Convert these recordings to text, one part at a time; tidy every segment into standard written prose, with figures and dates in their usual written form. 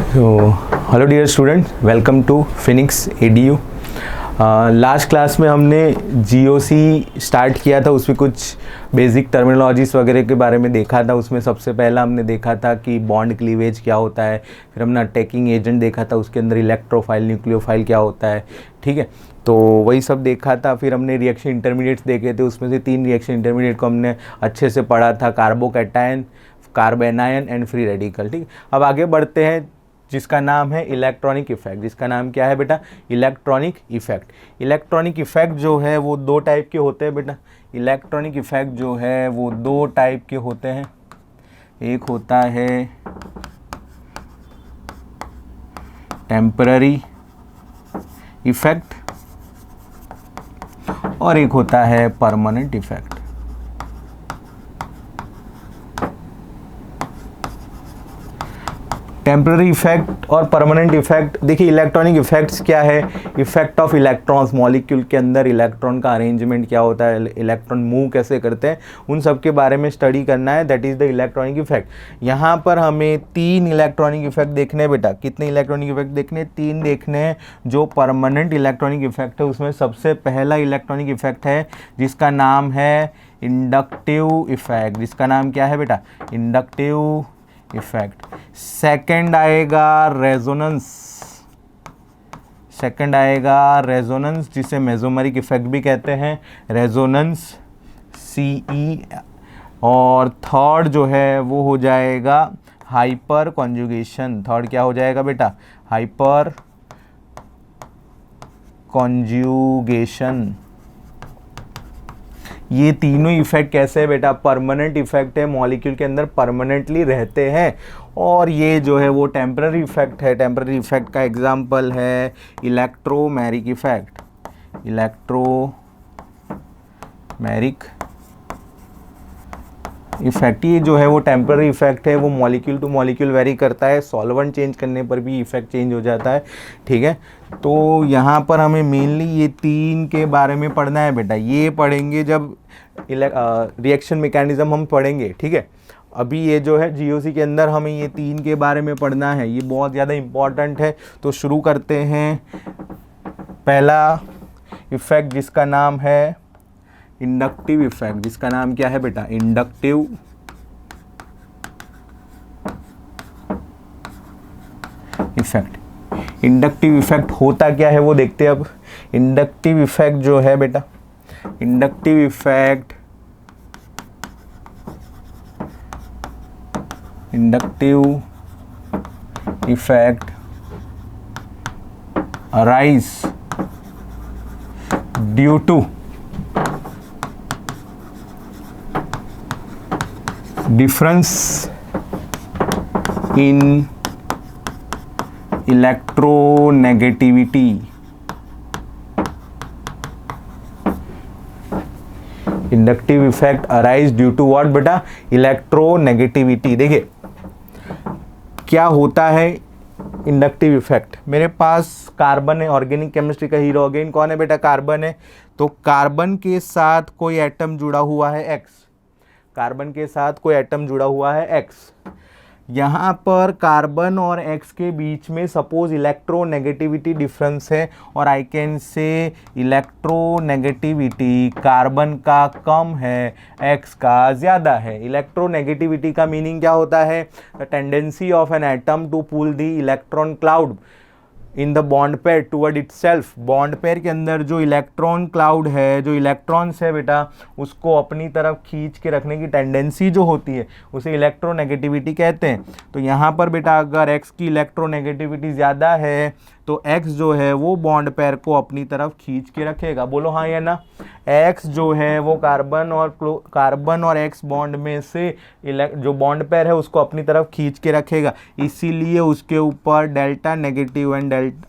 So, hello dear student, welcome to Phoenix EDU. Last class में हमने GOC start किया था, उसमें कुछ बेसिक टर्मिनोलॉजीज वगैरह के बारे में देखा था। उसमें सबसे पहला हमने देखा था कि बॉन्ड क्लीवेज क्या होता है, फिर हमने अटैकिंग एजेंट देखा था, उसके अंदर इलेक्ट्रोफाइल न्यूक्लियोफाइल क्या होता है, ठीक है। तो वही सब देखा था। फिर हमने रिएक्शन इंटरमीडिएट्स देखे थे, उसमें से 3 रिएक्शन इंटरमीडिएट को हमने अच्छे से पढ़ा था, कार्बोकैटायन, कार्बेनायन एंड फ्री रेडिकल, ठीक। अब आगे बढ़ते हैं, जिसका नाम है इलेक्ट्रॉनिक इफेक्ट। जिसका नाम क्या है बेटा? Electronic effect. इलेक्ट्रॉनिक इफेक्ट जो है वो 2 टाइप के होते हैं बेटा। इलेक्ट्रॉनिक इफेक्ट जो है वो 2 टाइप के होते हैं। एक होता है टेम्पररी इफेक्ट और एक होता है परमानेंट इफेक्ट। टेम्पररी इफेक्ट और परमानेंट इफेक्ट। देखिए इलेक्ट्रॉनिक इफेक्ट्स क्या है? इफेक्ट ऑफ इलेक्ट्रॉन्स, मॉलिक्यूल के अंदर इलेक्ट्रॉन का अरेंजमेंट क्या होता है, इलेक्ट्रॉन मूव कैसे करते हैं, उन सब के बारे में स्टडी करना है। That is the electronic effect. यहाँ पर हमें 3 इलेक्ट्रॉनिक इफेक्ट देखने हैं बेटा। कितने इलेक्ट्रॉनिक इफेक्ट देखने? 3 देखने हैं। जो परमानेंट इलेक्ट्रॉनिक इफेक्ट है उसमें सबसे पहला इलेक्ट्रॉनिक इफेक्ट है जिसका नाम है इंडक्टिव इफेक्ट। जिसका नाम क्या है बेटा? Inductive effect. सेकंड आएगा रेजोनेंस। सेकंड आएगा रेजोनेंस, जिसे मेसोमेरिक इफेक्ट भी कहते हैं, रेजोनेंस सीई। और थर्ड जो है वो हो जाएगा हाइपर कॉन्जुगेशन। थर्ड क्या हो जाएगा बेटा? Hyper conjugation. ये तीनों इफेक्ट कैसे है बेटा? परमानेंट इफेक्ट है, मॉलिक्यूल के अंदर परमानेंटली रहते हैं। और ये जो है वो टेम्पररी इफेक्ट है। टेम्पररी इफेक्ट का एग्जांपल है इलेक्ट्रोमेरिक इफेक्ट। इलेक्ट्रोमेरिक इफेक्ट ये जो है वो टेम्पररी इफेक्ट है, वो मॉलिक्यूल टू मॉलिक्यूल वेरी करता है। सॉल्वेंट चेंज करने पर भी इफेक्ट चेंज हो जाता है, ठीक है। तो यहाँ पर हमें मेनली ये 3 के बारे में पढ़ना है बेटा। ये पढ़ेंगे जब रिएक्शन मैकेनिज्म हम पढ़ेंगे, ठीक है। अभी ये जो है जीओसी के अंदर हमें ये 3 के बारे में पढ़ना है, ये बहुत ज़्यादा इम्पॉर्टेंट है। तो शुरू करते हैं। पहला इफेक्ट जिसका नाम है इंडक्टिव इफेक्ट। जिसका नाम क्या है बेटा? Inductive effect. इंडक्टिव इफेक्ट होता क्या है वो देखते हैं अब। इंडक्टिव इफेक्ट जो है बेटा, inductive effect arise due to difference in electronegativity। Inductive effect arise due to what बेटा? इलेक्ट्रोनेगेटिविटी। देखिए क्या होता है इंडक्टिव इफेक्ट। मेरे पास कार्बन है, ऑर्गेनिक केमिस्ट्री का हीरो अगेन कौन है बेटा? कार्बन है। तो कार्बन के साथ कोई एटम जुड़ा हुआ है एक्स। कार्बन के साथ कोई एटम जुड़ा हुआ है एक्स। यहाँ पर कार्बन और एक्स के बीच में सपोज इलेक्ट्रोनेगेटिविटी डिफरेंस है, और I can say electronegativity carbon का कम है, एक्स का ज़्यादा है। इलेक्ट्रोनेगेटिविटी का मीनिंग क्या होता है? The tendency of an atom to pull the electron cloud in the bond pair toward itself. Bond pair के अंदर जो इलेक्ट्रॉन क्लाउड है, जो इलेक्ट्रॉन्स है बेटा, उसको अपनी तरफ खींच के रखने की टेंडेंसी जो होती है उसे इलेक्ट्रोनेगेटिविटी कहते हैं। तो यहाँ पर बेटा अगर एक्स की इलेक्ट्रोनेगेटिविटी ज़्यादा है तो एक्स जो है वो बॉन्ड पेयर को अपनी तरफ खींच के रखेगा। बोलो हाँ या ना? एक्स जो है वो कार्बन और एक्स बॉन्ड में से जो बॉन्ड पेयर है उसको अपनी तरफ खींच के रखेगा। इसीलिए उसके ऊपर डेल्टा नेगेटिव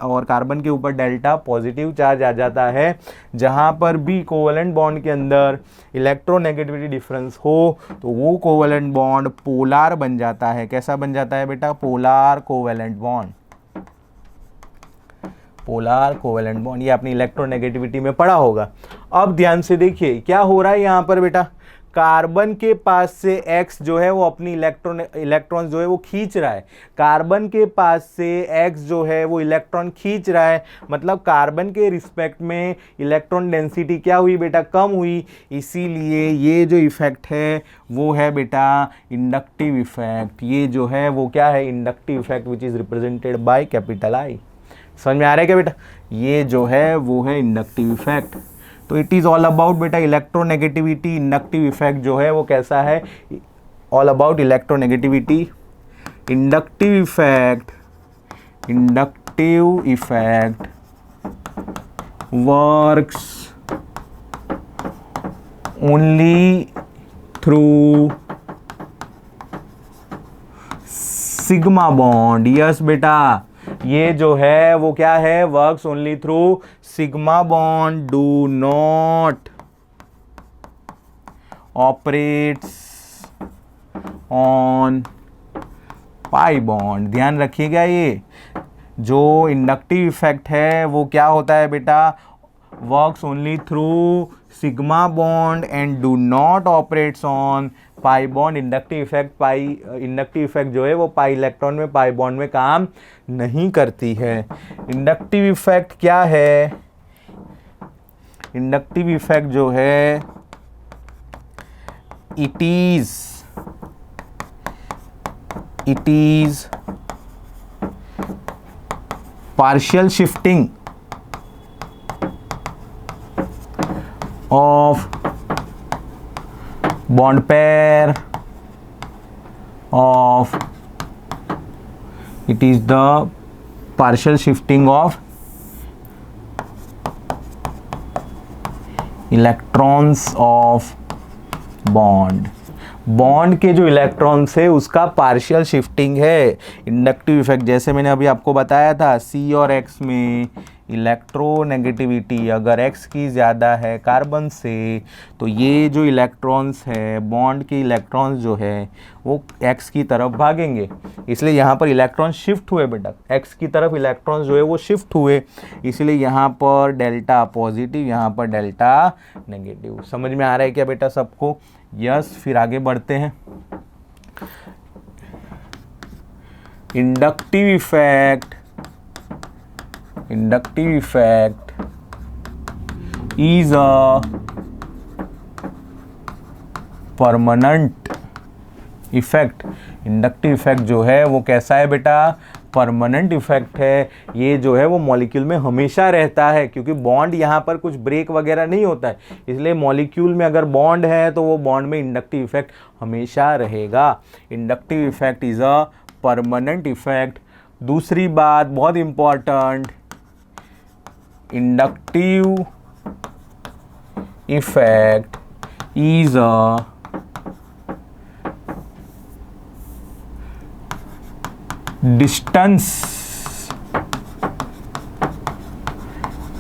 और कार्बन के ऊपर डेल्टा पॉजिटिव चार्ज आ जाता है। जहाँ पर भी कोवेलेंट बॉन्ड के अंदर इलेक्ट्रोनेगेटिविटी डिफरेंस हो तो वो कोवेलेंट बॉन्ड पोलार बन जाता है। कैसा बन जाता है बेटा? Polar covalent bond. Polar covalent bond, ये आपने इलेक्ट्रोनेगेटिविटी में पढ़ा होगा। अब ध्यान से देखिए क्या हो रहा है यहाँ पर बेटा। कार्बन के पास से X जो है वो अपनी इलेक्ट्रॉन जो है वो खींच रहा है, कार्बन के पास से X जो है वो इलेक्ट्रॉन खींच रहा है, मतलब कार्बन के रिस्पेक्ट में इलेक्ट्रॉन डेंसिटी क्या हुई बेटा, कम हुई। इसीलिए ये जो इफेक्ट है वो है बेटा इंडक्टिव इफेक्ट। ये जो है वो क्या है, inductive effect which is represented by capital I। समझ में आ रहा है क्या बेटा, ये जो है वो है इंडक्टिव इफेक्ट। तो इट इज ऑल अबाउट बेटा इलेक्ट्रोनेगेटिविटी। इंडक्टिव इफेक्ट जो है वो कैसा है, all about electronegativity. Inductive effect works only through sigma bond. Yes बेटा, ये जो है वो क्या है, works only through sigma bond, do not operates on pi bond. ध्यान रखिएगा, ये जो इंडक्टिव इफेक्ट है वो क्या होता है बेटा, works only through sigma bond and do not operates on pi bond. Inductive effect जो है वो पाई इलेक्ट्रॉन में, पाई बॉन्ड में काम नहीं करती है। इंडक्टिव इफेक्ट क्या है, इंडक्टिव इफेक्ट जो है it is partial shifting of bond pair of, it is the partial shifting of electrons of bond। Bond के जो इलेक्ट्रॉन्स है उसका पार्शियल शिफ्टिंग है इंडक्टिव इफेक्ट। जैसे मैंने अभी आपको बताया था, C और X में इलेक्ट्रोनेगेटिविटी अगर X की ज़्यादा है कार्बन से, तो ये जो इलेक्ट्रॉन्स है, बॉन्ड के इलेक्ट्रॉन्स जो है वो X की तरफ भागेंगे। इसलिए यहाँ पर इलेक्ट्रॉन शिफ्ट हुए बेटा, X की तरफ इलेक्ट्रॉन्स जो है वो शिफ्ट हुए, इसलिए यहाँ पर डेल्टा पॉजिटिव, यहाँ पर डेल्टा नेगेटिव। समझ में आ रहा है क्या बेटा सबको? यस, फिर आगे बढ़ते हैं। Inductive effect is a permanent effect. Inductive effect जो है वो कैसा है बेटा, परमानेंट इफेक्ट है। ये जो है वो मॉलिक्यूल में हमेशा रहता है, क्योंकि बॉन्ड यहाँ पर कुछ ब्रेक वगैरह नहीं होता है, इसलिए मॉलिक्यूल में अगर बॉन्ड है तो वो बॉन्ड में इंडक्टिव इफेक्ट हमेशा रहेगा। Inductive effect is a permanent effect. दूसरी बात बहुत important, inductive effect is a distance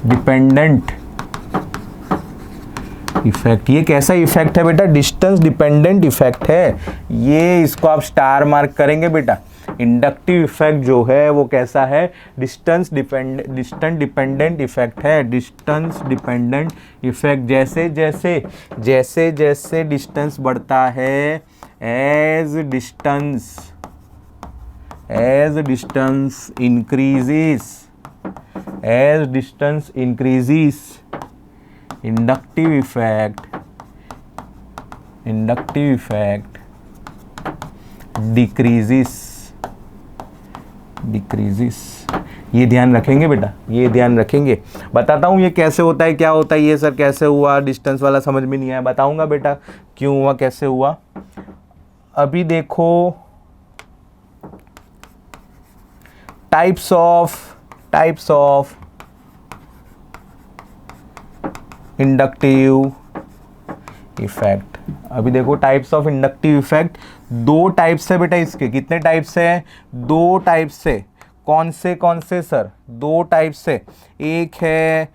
dependent effect. ये कैसा इफेक्ट है बेटा, डिस्टेंस डिपेंडेंट इफेक्ट है। ये इसको आप स्टार मार्क करेंगे बेटा। इंडक्टिव इफेक्ट जो है वो कैसा है, डिस्टेंस डिपेंडेंट इफेक्ट है। डिस्टेंस डिपेंडेंट इफेक्ट, जैसे जैसे डिस्टेंस बढ़ता है, as distance increases inductive effect decreases. ये ध्यान रखेंगे बेटा, ये ध्यान रखेंगे। बताता हूँ ये कैसे होता है, क्या होता है ये सर, कैसे हुआ, डिस्टेंस वाला समझ में नहीं आया, बताऊंगा बेटा क्यों हुआ, कैसे हुआ। अभी देखो टाइप्स ऑफ इंडक्टिव इफेक्ट। अभी देखो टाइप्स ऑफ इंडक्टिव इफेक्ट, दो टाइप्स है बेटा इसके। कितने टाइप्स है, दो टाइप्स है। कौन से सर, दो टाइप्स है। एक है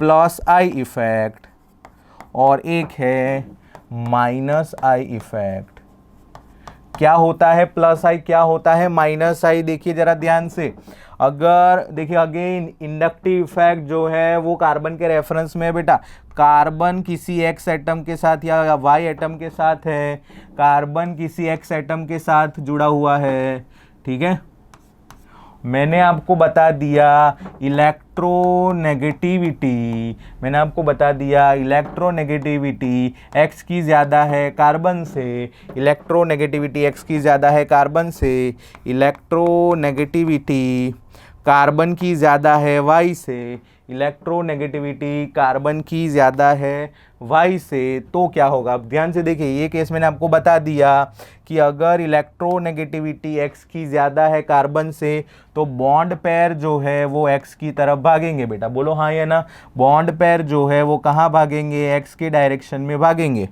प्लस आई इफेक्ट और एक है माइनस आई इफेक्ट। क्या होता है प्लस आई, क्या होता है माइनस आई, देखिए जरा ध्यान से। अगर देखिए अगेन इंडक्टिव इफेक्ट जो है वो कार्बन के रेफरेंस में है बेटा। कार्बन किसी एक्स एटम के साथ या वाई एटम के साथ है, कार्बन किसी एक्स एटम के साथ जुड़ा हुआ है, ठीक है। मैंने आपको बता दिया इलेक्ट्रोनेगेटिविटी, मैंने आपको बता दिया इलेक्ट्रोनेगेटिविटी एक्स की ज़्यादा है कार्बन से, इलेक्ट्रोनेगेटिविटी एक्स की ज़्यादा है कार्बन से, इलेक्ट्रोनेगेटिविटी कार्बन की ज़्यादा है वाई से, इलेक्ट्रोनेगेटिविटी कार्बन की ज़्यादा है वाई से। तो क्या होगा, अब ध्यान से देखिए, ये केस मैंने आपको बता दिया कि अगर इलेक्ट्रोनेगेटिविटी एक्स की ज़्यादा है कार्बन से तो बॉन्ड पेयर जो है वो एक्स की तरफ भागेंगे बेटा। बोलो हाँ या ना। बॉन्ड पेयर जो है वो कहाँ भागेंगे, एक्स के डायरेक्शन में भागेंगे,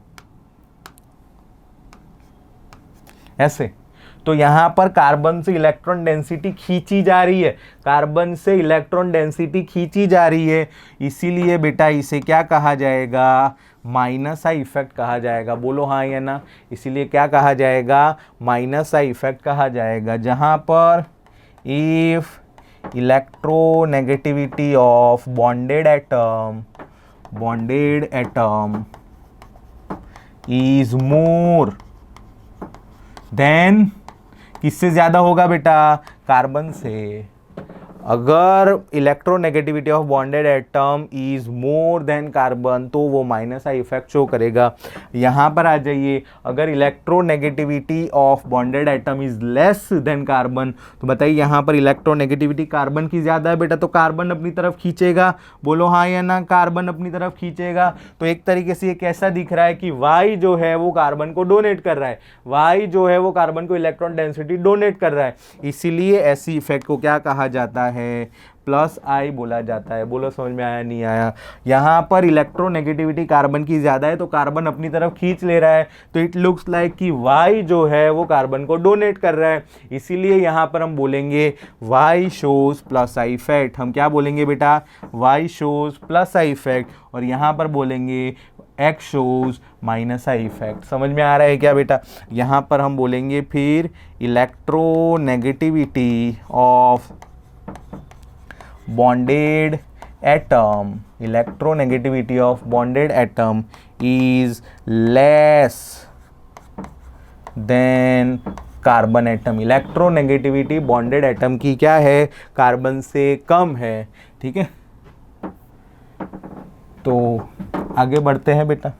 ऐसे। तो यहाँ पर कार्बन से इलेक्ट्रॉन डेंसिटी खींची जा रही है, कार्बन से इलेक्ट्रॉन डेंसिटी खींची जा रही है, इसीलिए बेटा इसे क्या कहा जाएगा, माइनस आई इफेक्ट कहा जाएगा। बोलो हाँ या ना। इसीलिए क्या कहा जाएगा, माइनस आई इफेक्ट कहा जाएगा, जहाँ पर if electronegativity of bonded atom is more then, किससे ज़्यादा होगा बेटा, कार्बन से। अगर electronegativity of bonded atom is more then carbon तो वो माइनस आई इफेक्ट शो करेगा। यहाँ पर आ जाइए, अगर electronegativity of bonded atom is less than carbon तो बताइए यहाँ पर इलेक्ट्रोनेगेटिविटी कार्बन की ज़्यादा है बेटा, तो कार्बन अपनी तरफ खींचेगा। बोलो हाँ या ना, कार्बन अपनी तरफ खींचेगा। तो एक तरीके से ये कैसा दिख रहा है कि वाई जो है वो कार्बन को डोनेट कर रहा है, वाई जो है वो कार्बन को इलेक्ट्रॉन डेंसिटी डोनेट कर रहा है, इसीलिए ऐसी इफेक्ट को क्या कहा जाता है, प्लस आई बोला जाता है। बोलो समझ में आया नहीं आया। यहाँ पर इलेक्ट्रोनेगेटिविटी कार्बन की ज़्यादा है तो कार्बन अपनी तरफ खींच ले रहा है, तो इट लुक्स लाइक कि वाई जो है वो कार्बन को डोनेट कर रहा है, इसीलिए यहाँ पर हम बोलेंगे Y shows plus I effect. हम क्या बोलेंगे बेटा, Y shows plus I effect, और यहाँ पर बोलेंगे X shows minus I effect. समझ में आ रहा है क्या बेटा। यहाँ पर हम बोलेंगे फिर electronegativity of bonded atom, electronegativity of bonded atom is less than carbon atom. Electronegativity bonded atom की क्या है, कार्बन से कम है, ठीक है। तो आगे बढ़ते हैं बेटा।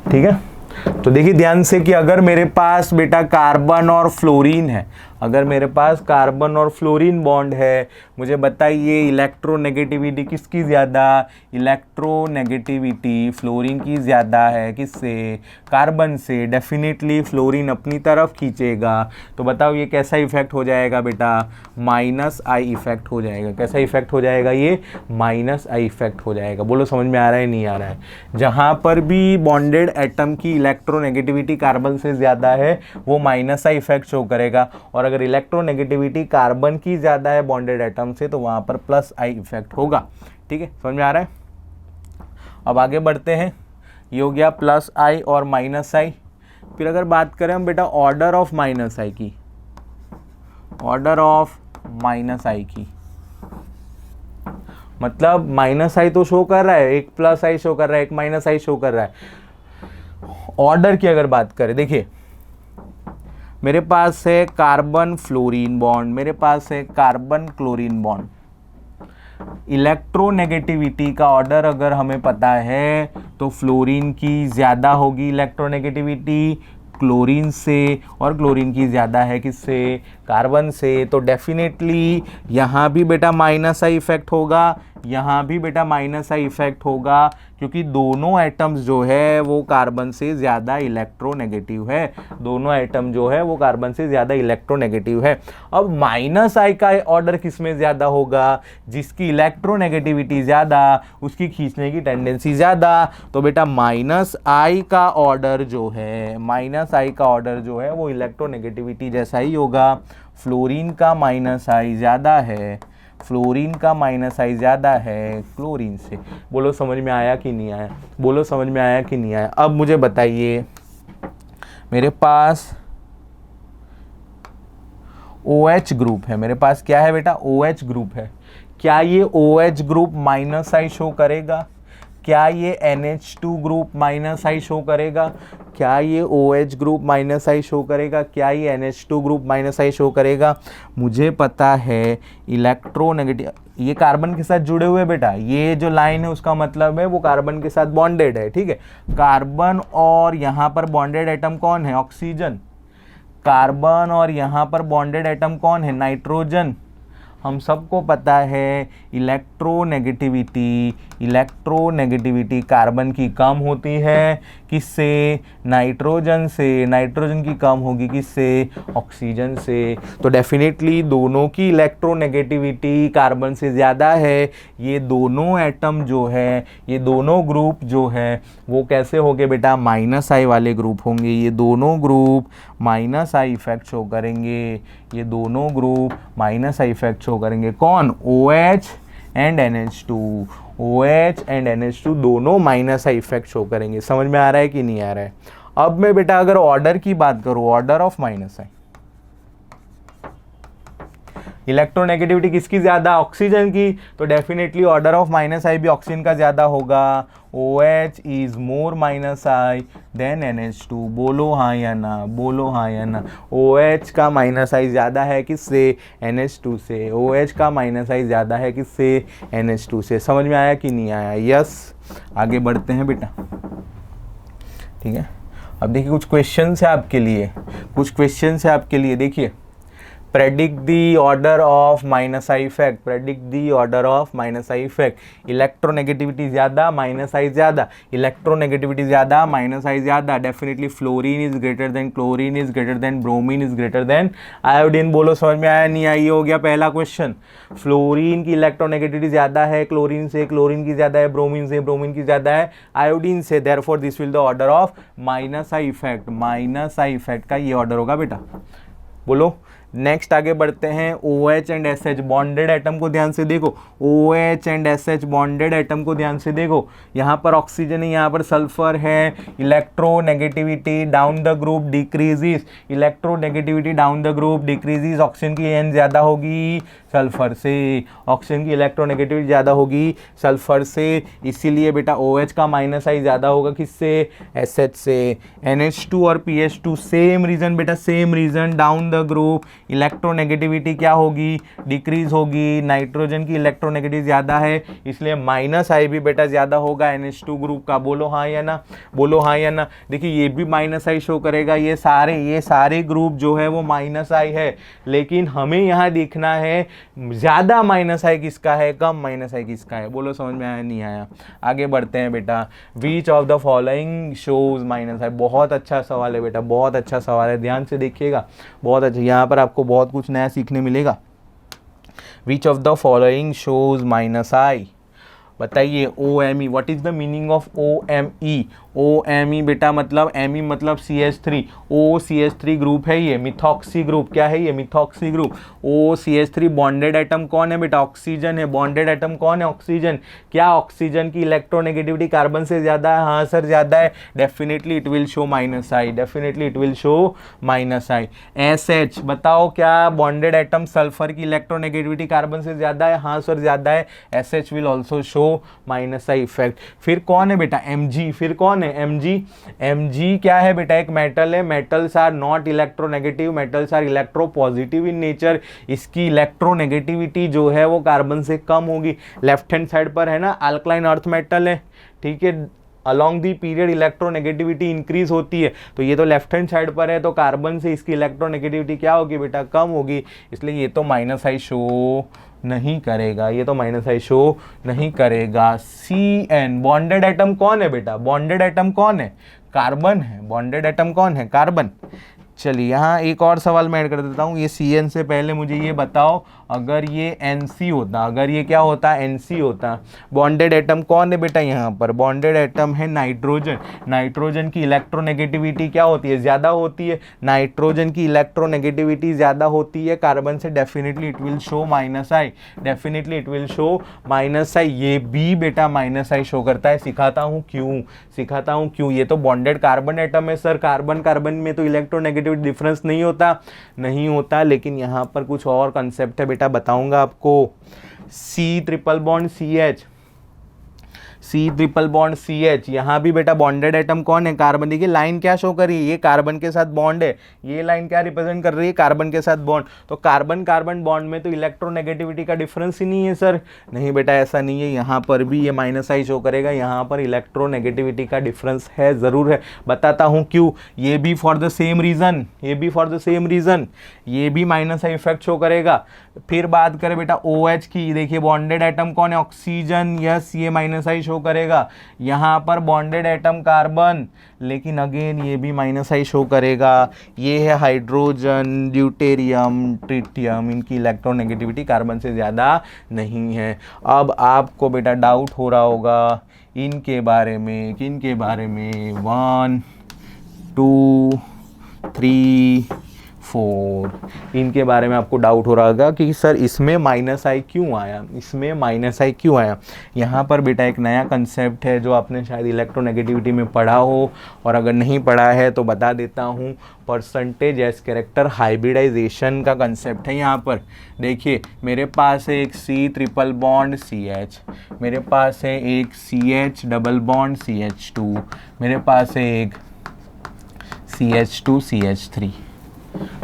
ठीक है, तो देखिए ध्यान से कि अगर मेरे पास बेटा कार्बन और फ्लोरीन है, अगर मेरे पास कार्बन और फ्लोरीन बॉन्ड है, मुझे बताइए इलेक्ट्रोनेगेटिविटी किसकी ज़्यादा, इलेक्ट्रोनेगेटिविटी फ्लोरीन की ज़्यादा है, किससे, कार्बन से। डेफिनेटली फ्लोरीन अपनी तरफ खींचेगा, तो बताओ ये कैसा इफेक्ट हो जाएगा बेटा, माइनस आई इफेक्ट हो जाएगा। कैसा इफेक्ट हो जाएगा ये, माइनस आई इफेक्ट हो जाएगा। बोलो समझ में आ रहा है नहीं आ रहा है। जहाँ पर भी बॉन्डेड एटम की इलेक्ट्रोनेगेटिविटी कार्बन से ज़्यादा है वो माइनस आई इफेक्ट शो करेगा, और अगर इलेक्ट्रोनेगेटिविटी कार्बन की ज़्यादा है बॉन्डेड एटम से तो वहाँ पर प्लस आई इफेक्ट होगा। ठीक है, समझ में आ रहा है। अब आगे बढ़ते हैं, ये हो गया प्लस आई और माइनस आई। फिर अगर बात करें हम बेटा ऑर्डर ऑफ माइनस आई की, ऑर्डर ऑफ माइनस आई की, मतलब माइनस आई तो शो कर रहा है, एक प्लस आई शो कर रहा है, एक माइनस आई शो कर रहा है। ऑर्डर की अगर बात करें, देखिए मेरे पास है कार्बन फ्लोरीन बॉन्ड, मेरे पास है कार्बन क्लोरीन बॉन्ड। इलेक्ट्रोनेगेटिविटी का ऑर्डर अगर हमें पता है तो फ्लोरीन की ज़्यादा होगी इलेक्ट्रोनेगेटिविटी क्लोरीन से, और क्लोरीन की ज़्यादा है किससे, कार्बन से। तो डेफिनेटली यहाँ भी बेटा माइनस आई इफेक्ट होगा, यहाँ भी बेटा माइनस आई इफेक्ट होगा, क्योंकि दोनों एटम्स जो है वो कार्बन से ज़्यादा इलेक्ट्रोनेगेटिव है, दोनों एटम जो है वो कार्बन से ज़्यादा इलेक्ट्रोनेगेटिव है। अब माइनस आई का ऑर्डर किस में ज़्यादा होगा, जिसकी इलेक्ट्रोनेगेटिविटी ज़्यादा उसकी खींचने की टेंडेंसी ज़्यादा। तो बेटा माइनस आई का ऑर्डर जो है, माइनस आई का ऑर्डर जो है वो इलेक्ट्रोनेगेटिविटी जैसा ही होगा। फ्लोरीन का माइनस आई ज़्यादा है, फ्लोरीन का माइनस आई ज़्यादा है क्लोरीन से। बोलो समझ में आया कि नहीं आया, बोलो समझ में आया कि नहीं आया। अब मुझे बताइए मेरे पास OH ग्रुप है, मेरे पास क्या है बेटा, OH ग्रुप है, क्या ये OH group minus I show करेगा? क्या ये NH2 group minus I show करेगा? क्या ये OH group minus I show करेगा? क्या ये NH2 group minus I show करेगा? मुझे पता है इलेक्ट्रोनेगेटिव, ये कार्बन के साथ जुड़े हुए बेटा, ये जो लाइन है उसका मतलब है वो कार्बन के साथ बॉन्डेड है, ठीक है। कार्बन और यहाँ पर बॉन्डेड एटम कौन है? ऑक्सीजन। कार्बन और यहाँ पर बॉन्डेड एटम कौन है? नाइट्रोजन। हम सबको पता है इलेक्ट्रोनेगेटिविटी कार्बन की कम होती है, किससे? नाइट्रोजन से। नाइट्रोजन की कम होगी किससे? ऑक्सीजन से। तो डेफिनेटली दोनों की इलेक्ट्रोनेगेटिविटी कार्बन से ज़्यादा है। ये दोनों एटम जो है, ये दोनों ग्रुप जो है वो कैसे होंगे बेटा? माइनस आई वाले ग्रुप होंगे। ये दोनों group minus I effect show करेंगे, ये दोनों group minus I effect show करेंगे। कौन? OH and NH2। OH and NH2 दोनों माइनस आई इफेक्ट शो करेंगे। समझ में आ रहा है कि नहीं आ रहा है? अब मैं बेटा अगर ऑर्डर की बात करूं, order of minus I, electronegativity किसकी ज्यादा? ऑक्सीजन की। तो definitely order of minus I भी ऑक्सीजन का ज्यादा होगा। OH is more minus I than NH2। बोलो हाँ या ना, बोलो हाँ या ना। OH का माइनस आई ज्यादा है किससे? NH2 से। OH का माइनस आई ज्यादा है किससे? NH2 से। समझ में आया कि नहीं आया? यस। आगे बढ़ते हैं बेटा, ठीक है। अब देखिए कुछ क्वेश्चन है आपके लिए, कुछ क्वेश्चन है आपके लिए। देखिए, predict the order of minus I effect, predict the order of minus I effect। Electronegativity ज़्यादा, माइनस आई ज़्यादा, इलेक्ट्रोनेगेटिविटी ज़्यादा, माइनस आई ज़्यादा। Definitely fluorine is greater than chlorine is greater than bromine is greater than iodine. बोलो समझ में आया नहीं आया? ये हो गया पहला क्वेश्चन। फ्लोरीन की इलेक्ट्रोनेगेटिविटी ज़्यादा है क्लोरीन से, क्लोरीन की ज़्यादा है ब्रोमीन से, ब्रोमीन की ज़्यादा है आयोडीन से। Therefore this will the order of minus I effect. Minus I effect का ये ऑर्डर होगा बेटा। बोलो नेक्स्ट आगे बढ़ते हैं। OH and SH bonded atom को ध्यान से देखो, OH and SH bonded atom को ध्यान से देखो। यहाँ पर ऑक्सीजन है, यहाँ पर सल्फर है। Electronegativity down the group decreases, electronegativity down the group decreases. Oxygen की N ज़्यादा होगी सल्फर से, ऑक्सीजन की इलेक्ट्रोनेगेटिविटी ज़्यादा होगी सल्फर से। इसीलिए बेटा OH का माइनस आई ज़्यादा होगा किससे? SH से। NH2 और PH2 सेम रीज़न बेटा, same reason. Down the group electronegativity क्या होगी? डिक्रीज होगी। नाइट्रोजन की इलेक्ट्रोनेगेटिविटी ज़्यादा है, इसलिए माइनस आई भी बेटा ज़्यादा होगा NH2 ग्रुप का। बोलो हाँ या ना, बोलो हाँ या ना। देखिए ये भी माइनस आई शो करेगा। ये सारे ग्रुप जो है वो माइनस आई है, लेकिन हमें यहाँ देखना है ज़्यादा माइनस आई किसका है, कम माइनस आई किसका है। बोलो समझ में आया नहीं आया? आगे बढ़ते हैं बेटा। Which of the following shows minus I. बहुत अच्छा सवाल है बेटा, बहुत अच्छा सवाल है, ध्यान से देखिएगा, बहुत अच्छा। यहाँ पर आपको बहुत कुछ नया सीखने मिलेगा। Which of the following shows minus I. बताइए OMe, what is the meaning of OMe? OMe बेटा मतलब Me मतलब CH3, OCH3 ग्रुप है ये, मिथॉक्सी ग्रुप। क्या है ये? Methoxy group. OCH3 bonded atom कौन है बेटा? ऑक्सीजन है। बॉन्डेड एटम कौन है? ऑक्सीजन। क्या ऑक्सीजन की इलेक्ट्रोनेगेटिविटी कार्बन से ज़्यादा है? हाँ सर ज़्यादा है। Definitely it will show minus I, definitely it will show minus I. SH बताओ, क्या बॉन्डेड एटम सल्फर की इलेक्ट्रोनेगेटिविटी कार्बन से ज़्यादा है? हाँ सर ज़्यादा है। SH will also show minus I effect. फिर कौन है बेटा? Mg। फिर कौन है? Mg क्या है बेटा? एक मेटल है। Metals are not electronegative, metals are electropositive in nature. इसकी इलेक्ट्रोनेगेटिविटी जो है वो कार्बन से कम होगी। लेफ्ट हैंड साइड पर है ना, अल्कलाइन अर्थ मेटल है, ठीक है। Along the period electronegativity increase होती है, तो ये तो लेफ्ट हैंड साइड पर है, तो कार्बन से इसकी इलेक्ट्रोनेगेटिविटी क्या होगी बेटा? कम होगी। इसलिए ये तो माइनस आई शो नहीं करेगा, ये तो माइनस आई शो नहीं करेगा। CN बॉन्डेड एटम कौन है बेटा? बॉन्डेड एटम कौन है? कार्बन है। बॉन्डेड एटम कौन है? कार्बन। चलिए यहाँ एक और सवाल मैं ऐड कर देता हूँ। ये CN से पहले मुझे ये बताओ, अगर ये NC होता, अगर ये क्या होता, NC होता, बॉन्डेड एटम कौन है बेटा, यहाँ पर बॉन्डेड एटम है नाइट्रोजन। नाइट्रोजन की इलेक्ट्रोनेगेटिविटी क्या होती है, ज़्यादा होती है। नाइट्रोजन की इलेक्ट्रोनेगेटिविटी ज़्यादा होती है कार्बन से, definitely it will show -I, definitely it will show -I। ये भी बेटा -I शो करता है। सिखाता हूँ क्यों, सिखाता हूँ क्यों। ये तो बॉन्डेड कार्बन एटम है सर, कार्बन कार्बन में तो इलेक्ट्रोनेगेटिविटी डिफरेंस नहीं होता, नहीं होता, लेकिन यहाँ पर कुछ और कंसेप्ट है बेटा, बताऊंगा आपको। C triple bond CH, C triple bond CH, यहाँ भी बेटा बॉन्डेड एटम कौन है, कार्बन। देखिए लाइन क्या शो कर रही है, ये कार्बन के साथ बॉन्ड है, ये लाइन क्या रिप्रेजेंट कर रही है, कार्बन के साथ बॉन्ड। तो कार्बन कार्बन बॉन्ड में तो इलेक्ट्रोनेगेटिविटी का डिफरेंस ही नहीं है सर। नहीं बेटा ऐसा नहीं है, यहाँ पर भी ये -I शो करेगा, यहाँ पर इलेक्ट्रोनेगेटिविटी का डिफरेंस है, ज़रूर है। बताता हूँ क्यों। ये भी फॉर द सेम रीज़न, ये भी फॉर द सेम रीज़न, ये भी -I इफेक्ट शो करेगा। फिर बात करें बेटा OH की, देखिए बॉन्डेड एटम कौन है, ऑक्सीजन, यस ये -I शो करेगा। यहाँ पर बॉन्डेड एटम कार्बन, लेकिन अगेन ये भी -I शो करेगा। ये है हाइड्रोजन, ड्यूटेरियम, ट्रिटियम, इनकी इलेक्ट्रोनेगेटिविटी कार्बन से ज़्यादा नहीं है। अब आपको बेटा डाउट हो रहा होगा इनके बारे में, किनके बारे में, 1 2 3 4, इनके बारे में आपको डाउट हो रहा होगा कि सर इसमें -I क्यों आया, इसमें -I क्यों आया। यहाँ पर बेटा एक नया कंसेप्ट है जो आपने शायद इलेक्ट्रोनेगेटिविटी में पढ़ा हो, और अगर नहीं पढ़ा है तो बता देता हूँ। परसेंटेज एज कैरेक्टर हाइब्रिडाइजेशन का कंसेप्ट है। यहाँ पर देखिए मेरे पास है एक C ट्रिपल बॉन्ड CH, मेरे पास है एक CH डबल बॉन्ड CH2, मेरे पास है एक CH2 CH3,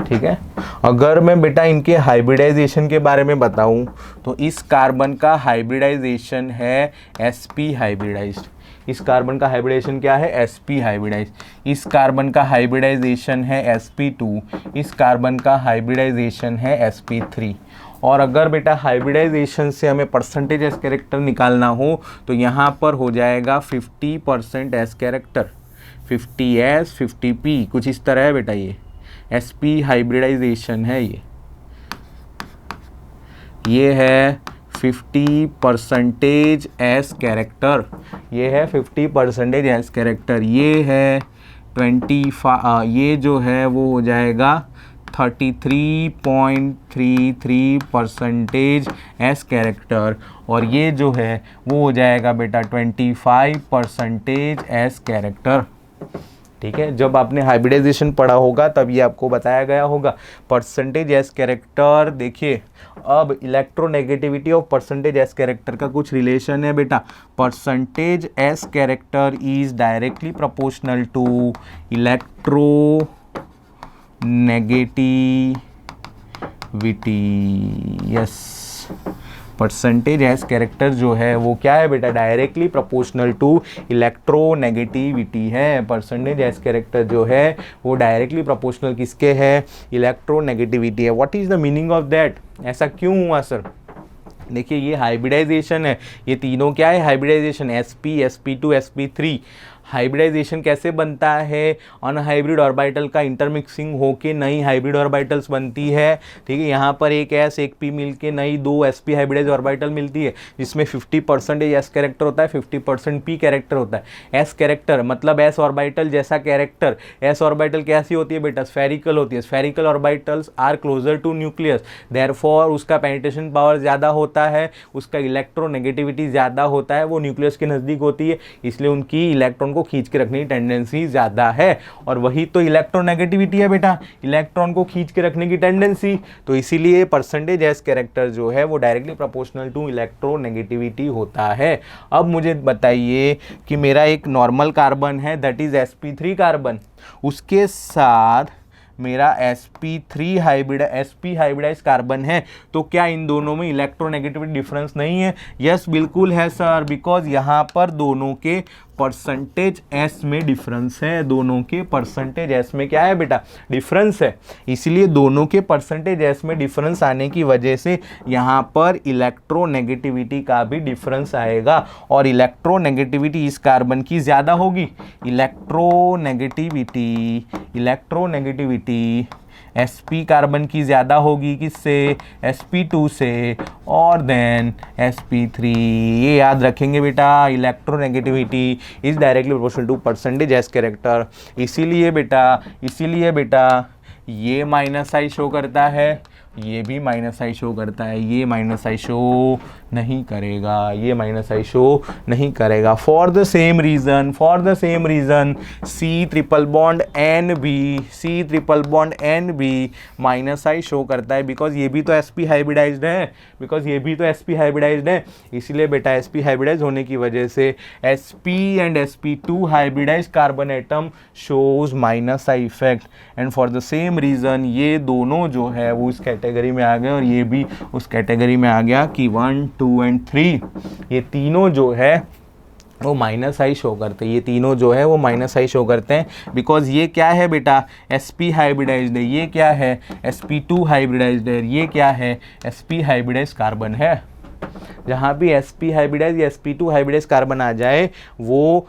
ठीक है। अगर मैं बेटा इनके हाइब्रिडाइजेशन के बारे में बताऊं तो इस कार्बन का हाइब्रिडाइजेशन है sp हाइब्रिडाइज्ड, इस कार्बन का हाइब्रिडाइजेशन क्या है, sp हाइब्रिडाइज्ड। इस कार्बन का हाइब्रिडाइजेशन है sp2, इस कार्बन का हाइब्रिडाइजेशन है sp3। और अगर बेटा हाइब्रिडाइजेशन से हमें परसेंटेज एस कैरेक्टर निकालना हो तो यहाँ पर हो जाएगा 50% एस कैरेक्टर, 50S 50P, कुछ इस तरह है बेटा। ये sp हाइब्रिडाइजेशन है, ये है 50% एस कैरेक्टर, ये है 50% एस कैरेक्टर, ये है 25, ये जो है वो हो जाएगा 33.33% एस कैरेक्टर, और ये जो है वो हो जाएगा बेटा 25% एस कैरेक्टर, ठीक है। जब आपने हाइब्रिडाइजेशन पढ़ा होगा तब ये आपको बताया गया होगा। परसेंटेज एस कैरेक्टर, देखिए अब इलेक्ट्रोनेगेटिविटी और परसेंटेज एस कैरेक्टर का कुछ रिलेशन है बेटा। Percentage S character is directly proportional to electronegativity, yes. Percentage S character जो है वो क्या है बेटा, डायरेक्टली प्रोपोर्शनल टू इलेक्ट्रोनेगेटिविटी है। परसेंटेज एस कैरेक्टर जो है वो डायरेक्टली प्रोपोर्शनल किसके है, इलेक्ट्रोनेगेटिविटी है। What is the meaning of that, ऐसा क्यों हुआ सर। देखिए ये हाइब्रिडाइजेशन है, ये तीनों क्या है, hybridisation, sp sp2 sp3। Hybridisation कैसे बनता है, अनहाइब्रिड ऑर्बिटल का इंटरमिक्सिंग होके नई हाइब्रिड ऑर्बिटल्स बनती है, ठीक है। यहाँ पर एक S एक P मिलके नई 2 sp हाइब्रिडाइज ऑर्बिटल मिलती है, जिसमें 50% S कैरेक्टर होता है, 50% P कैरेक्टर होता है। S कैरेक्टर मतलब S ऑर्बिटल जैसा कैरेक्टर। S ऑर्बिटल कैसी होती है बेटा, स्फेरिकल होती है। Spherical orbitals are closer to nucleus, therefore उसका पेनिट्रेशन पावर ज़्यादा होता है, उसका इलेक्ट्रोनेगेटिविटी ज़्यादा होता है, वो न्यूक्लियस के नज़दीक होती है, इसलिए उनकी इलेक्ट्रॉन को खींच के रखने की टेंडेंसी ज़्यादा है। और वही तो इलेक्ट्रोनेगेटिविटी है बेटा, इलेक्ट्रॉन को खींच के रखने की टेंडेंसी। तो इसीलिए परसेंटेज एस कैरेक्टर जो है वो डायरेक्टली प्रोपोर्शनल टू इलेक्ट्रोनेगेटिविटी होता है। अब मुझे बताइए कि मेरा एक नॉर्मल कार्बन है, दैट इज sp3 कार्बन, उसके साथ मेरा sp हाइब्रिडाइज कार्बन है, तो क्या इन दोनों में इलेक्ट्रोनेगेटिविटी डिफरेंस नहीं है। यस बिल्कुल है सर, बिकॉज यहाँ पर दोनों के परसेंटेज एस में डिफरेंस है, दोनों के परसेंटेज एस में क्या है बेटा, डिफरेंस है। इसलिए दोनों के परसेंटेज एस में डिफरेंस आने की वजह से यहाँ पर इलेक्ट्रोनेगेटिविटी का भी डिफरेंस आएगा, और इलेक्ट्रोनेगेटिविटी इस कार्बन की ज़्यादा होगी। इलेक्ट्रोनेगेटिविटी इलेक्ट्रोनेगेटिविटी sp कार्बन की ज़्यादा होगी किससे, sp2 से, और देन sp3। ये याद रखेंगे बेटा, electronegativity is directly proportional to percentage S character. इसीलिए बेटा ये माइनस आई शो करता है, ये भी माइनस आई शो करता है, ये माइनस आई शो नहीं करेगा, ये माइनस आई शो नहीं करेगा। For the same reason C triple bond N बी माइनस आई शो करता है, बिकॉज ये भी तो sp हाइब्रिडाइज्ड है, इसीलिए बेटा sp हाइब्रिडाइज होने की वजह से sp and sp2 hybridize carbon atom shows minus I effect. And for the same reason ये दोनों जो है वो इस कैटेगरी में आ गए और ये भी उस कैटेगरी में आ गया कि 1, 2 एंड 3 ये तीनों जो है वो माइनस आई शो करते हैं, बिकॉज ये क्या है बेटा, sp हाइब्रिडाइज्ड है, ये क्या है sp2 हाइब्रिडाइज्ड है, ये क्या है sp हाइब्रिडाइज कार्बन है। जहाँ भी sp हाइब्रिडाइज या sp2 हाइब्रिडाइज कार्बन आ जाए वो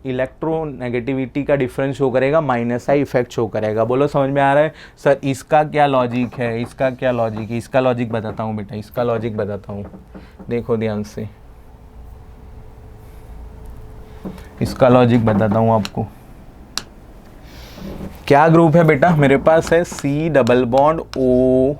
इलेक्ट्रोनेगेटिविटी का डिफरेंस शो करेगा, माइनस आई इफेक्ट शो करेगा। बोलो समझ में आ रहा है सर? इसका क्या लॉजिक है, इसका लॉजिक बताता हूँ बेटा, देखो ध्यान से, इसका लॉजिक बताता हूँ आपको। क्या ग्रुप है बेटा, मेरे पास है C double bond O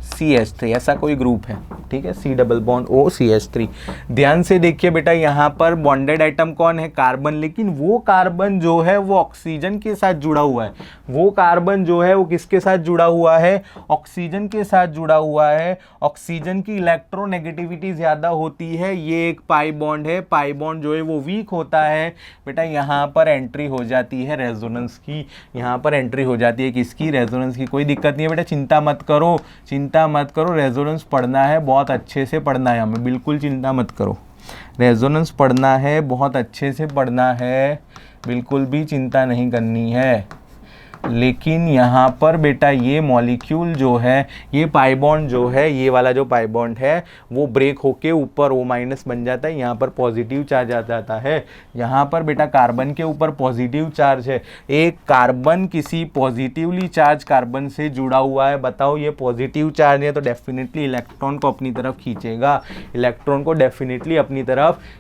CH3, ऐसा कोई ग्रुप है, ठीक है, C double bond O CH3। ध्यान से देखिए बेटा, यहाँ पर बॉन्डेड आइटम कौन है, कार्बन, लेकिन वो कार्बन जो है वो ऑक्सीजन के साथ जुड़ा हुआ है, वो कार्बन जो है वो किसके साथ जुड़ा हुआ है, ऑक्सीजन के साथ जुड़ा हुआ है। ऑक्सीजन की इलेक्ट्रोनेगेटिविटी ज़्यादा होती है, ये एक पाई बॉन्ड है, पाई बॉन्ड जो है वो वीक होता है बेटा। यहाँ पर एंट्री हो जाती है रेजोनेंस की, यहाँ पर एंट्री हो जाती है किसकी, रेजोनेंस की। कोई दिक्कत नहीं है बेटा, चिंता मत करो, रेजोनेंस पढ़ना है, बहुत अच्छे से पढ़ना है हमें, बिल्कुल चिंता मत करो, रेजोनेंस पढ़ना है, बहुत अच्छे से पढ़ना है, बिल्कुल भी चिंता नहीं करनी है। लेकिन यहाँ पर बेटा ये मॉलिक्यूल जो है, ये पाई बॉन्ड जो है, ये वाला जो पाई बॉन्ड है वो ब्रेक होके ऊपर O माइनस बन जाता है, यहाँ पर पॉजिटिव चार्ज आ जाता है। यहाँ पर बेटा कार्बन के ऊपर पॉजिटिव चार्ज है, एक कार्बन किसी पॉजिटिवली चार्ज कार्बन से जुड़ा हुआ है। बताओ ये पॉजिटिव चार्ज है तो डेफिनेटली इलेक्ट्रॉन को अपनी तरफ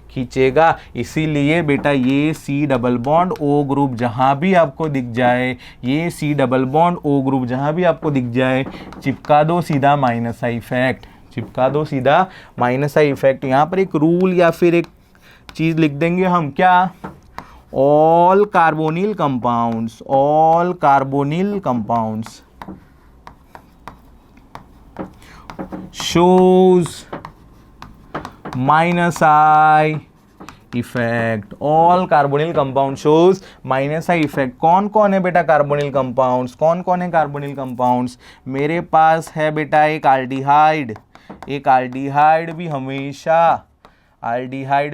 खींचेगा, इसीलिए बेटा ये C double bond O group जहाँ भी आपको दिख जाए, ये C double bond O group जहाँ भी आपको दिख जाए, चिपका दो सीधा माइनस आई इफेक्ट। यहाँ पर एक रूल या फिर एक चीज़ लिख देंगे हम, क्या, all carbonyl compounds shows minus I effect. All carbonyl compound shows minus I effect. कौन कौन है बेटा कार्बोनिल कंपाउंड्स? मेरे पास है बेटा एक आल्डिहाइड, आल्डिहाइड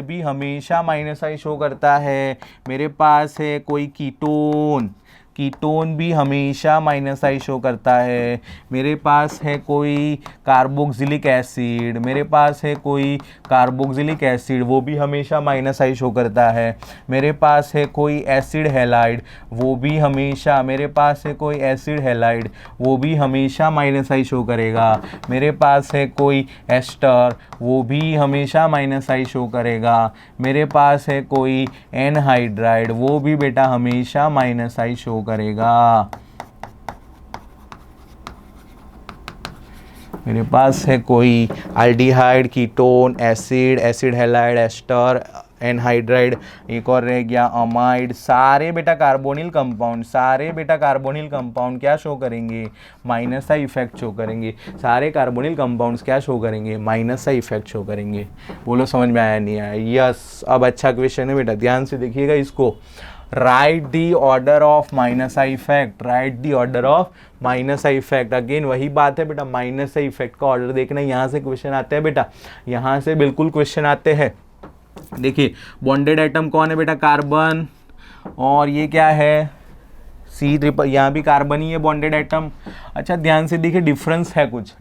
भी हमेशा माइनस आई शो करता है। मेरे पास है कोई कीटोन भी हमेशा माइनस आई शो करता है। मेरे पास है कोई कार्बोक्सिलिक एसिड, वो भी हमेशा माइनस आई शो करता है। मेरे पास है कोई एसिड हैलाइड, वो भी हमेशा माइनस आई शो करेगा। मेरे पास है कोई एस्टर, वो भी हमेशा माइनस आई शो करेगा। मेरे पास है कोई एनहाइड्राइड, वो भी बेटा हमेशा माइनस आई शो करेगा। मेरे पास है कोई aldehyde, ketone, acid halide, ester, anhydride, एक और रह गया अमाइड। सारे बेटा कार्बोनिल कंपाउंड क्या शो करेंगे, माइनस आई इफेक्ट शो करेंगे। सारे कार्बोनिल कंपाउंड्स क्या शो करेंगे, माइनस आई इफेक्ट शो करेंगे। बोलो समझ में आया नहीं आया? यस, अब अच्छा क्वेश्चन है बेटा, ध्यान से देखिएगा इसको। Right the order of minus I effect. Again वही बात है बेटा, माइनस आई इफेक्ट का ऑर्डर देखना, यहाँ से क्वेश्चन आते हैं बेटा, यहाँ से बिल्कुल क्वेश्चन आते हैं। देखिए बॉन्डेड आइटम कौन है बेटा, कार्बन, और ये क्या है सी ट्रिपल, यहाँ भी कार्बन ही है बॉन्डेड एटम। अच्छा ध्यान से देखिए, डिफरेंस है कुछ,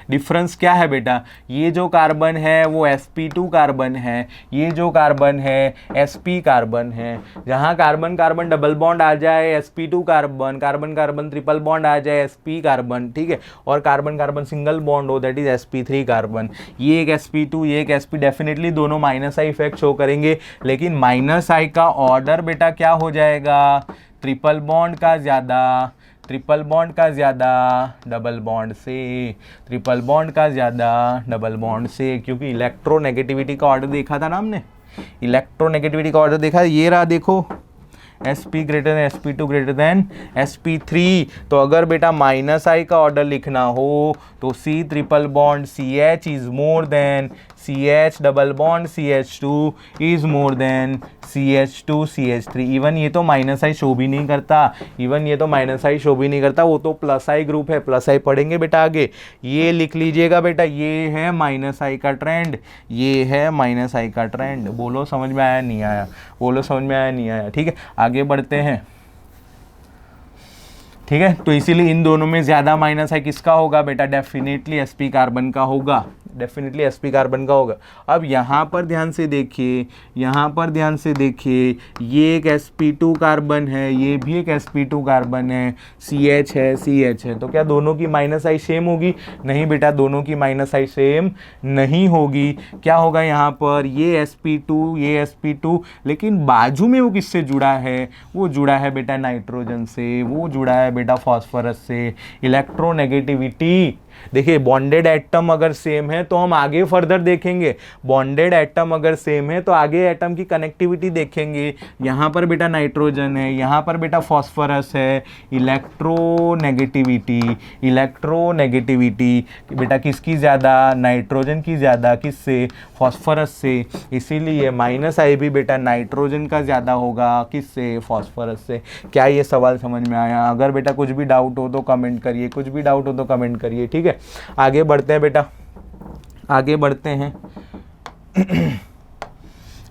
डिफरेंस क्या है बेटा, ये जो कार्बन है वो sp2 कार्बन है, ये जो कार्बन है sp कार्बन है। जहाँ कार्बन कार्बन डबल बॉन्ड आ जाए sp2 carbon, carbon carbon triple bond आ जाए sp कार्बन, ठीक है, और कार्बन कार्बन सिंगल बॉन्ड हो दैट इज sp3 कार्बन। ये एक sp2, ये एक sp, डेफिनेटली दोनों माइनस आई इफेक्ट शो करेंगे, लेकिन माइनस आई का ऑर्डर बेटा क्या हो जाएगा, ट्रिपल बॉन्ड का ज़्यादा, ट्रिपल बॉन्ड का ज़्यादा डबल बॉन्ड से, ट्रिपल बॉन्ड का ज़्यादा डबल बॉन्ड से, क्योंकि इलेक्ट्रोनेगेटिविटी का ऑर्डर देखा था ना हमने, इलेक्ट्रोनेगेटिविटी का ऑर्डर देखा, ये रहा देखो, sp greater than sp2 greater than sp3। तो अगर बेटा माइनस आई का ऑर्डर लिखना हो तो C triple bond CH is more then CH double bond CH2 is more then CH2 CH3। Even ये तो माइनस आई शो भी नहीं करता, वो तो प्लस आई ग्रुप है, प्लस आई पढ़ेंगे बेटा आगे। ये लिख लीजिएगा बेटा, ये है माइनस आई का ट्रेंड, ये है माइनस आई का ट्रेंड। बोलो समझ में आया नहीं आया, बोलो समझ में आया नहीं आया, ठीक है, आगे बढ़ते हैं। ठीक है, तो इसीलिए इन दोनों में ज़्यादा माइनस आई किसका होगा बेटा, डेफिनेटली sp कार्बन का होगा, डेफिनेटली sp कार्बन का होगा। अब यहाँ पर ध्यान से देखिए, ये एक sp2 कार्बन है, ये भी एक sp2 कार्बन है, CH है, तो क्या दोनों की माइनस आई सेम होगी? नहीं बेटा, दोनों की माइनस आई सेम नहीं होगी। क्या होगा यहाँ पर, ये sp2, लेकिन बाजू में वो किससे जुड़ा है, वो जुड़ा है बेटा नाइट्रोजन से, वो जुड़ा है बेटा फॉस्फोरस से। इलेक्ट्रोनेगेटिविटी देखिए, बॉन्डेड एटम अगर सेम है तो हम आगे फर्दर देखेंगे, बॉन्डेड एटम अगर सेम है तो आगे एटम की कनेक्टिविटी देखेंगे। यहाँ पर बेटा नाइट्रोजन है, यहाँ पर बेटा फॉस्फोरस है। इलेक्ट्रोनेगेटिविटी बेटा किसकी ज़्यादा, नाइट्रोजन की ज़्यादा, किससे, फॉस्फोरस से। इसीलिए माइनस आई भी बेटा नाइट्रोजन का ज़्यादा होगा, किससे, फॉस्फोरस से। क्या ये सवाल समझ में आया? अगर बेटा कुछ भी डाउट हो तो कमेंट करिए, ठीक है। आगे बढ़ते हैं बेटा, आगे बढ़ते हैं।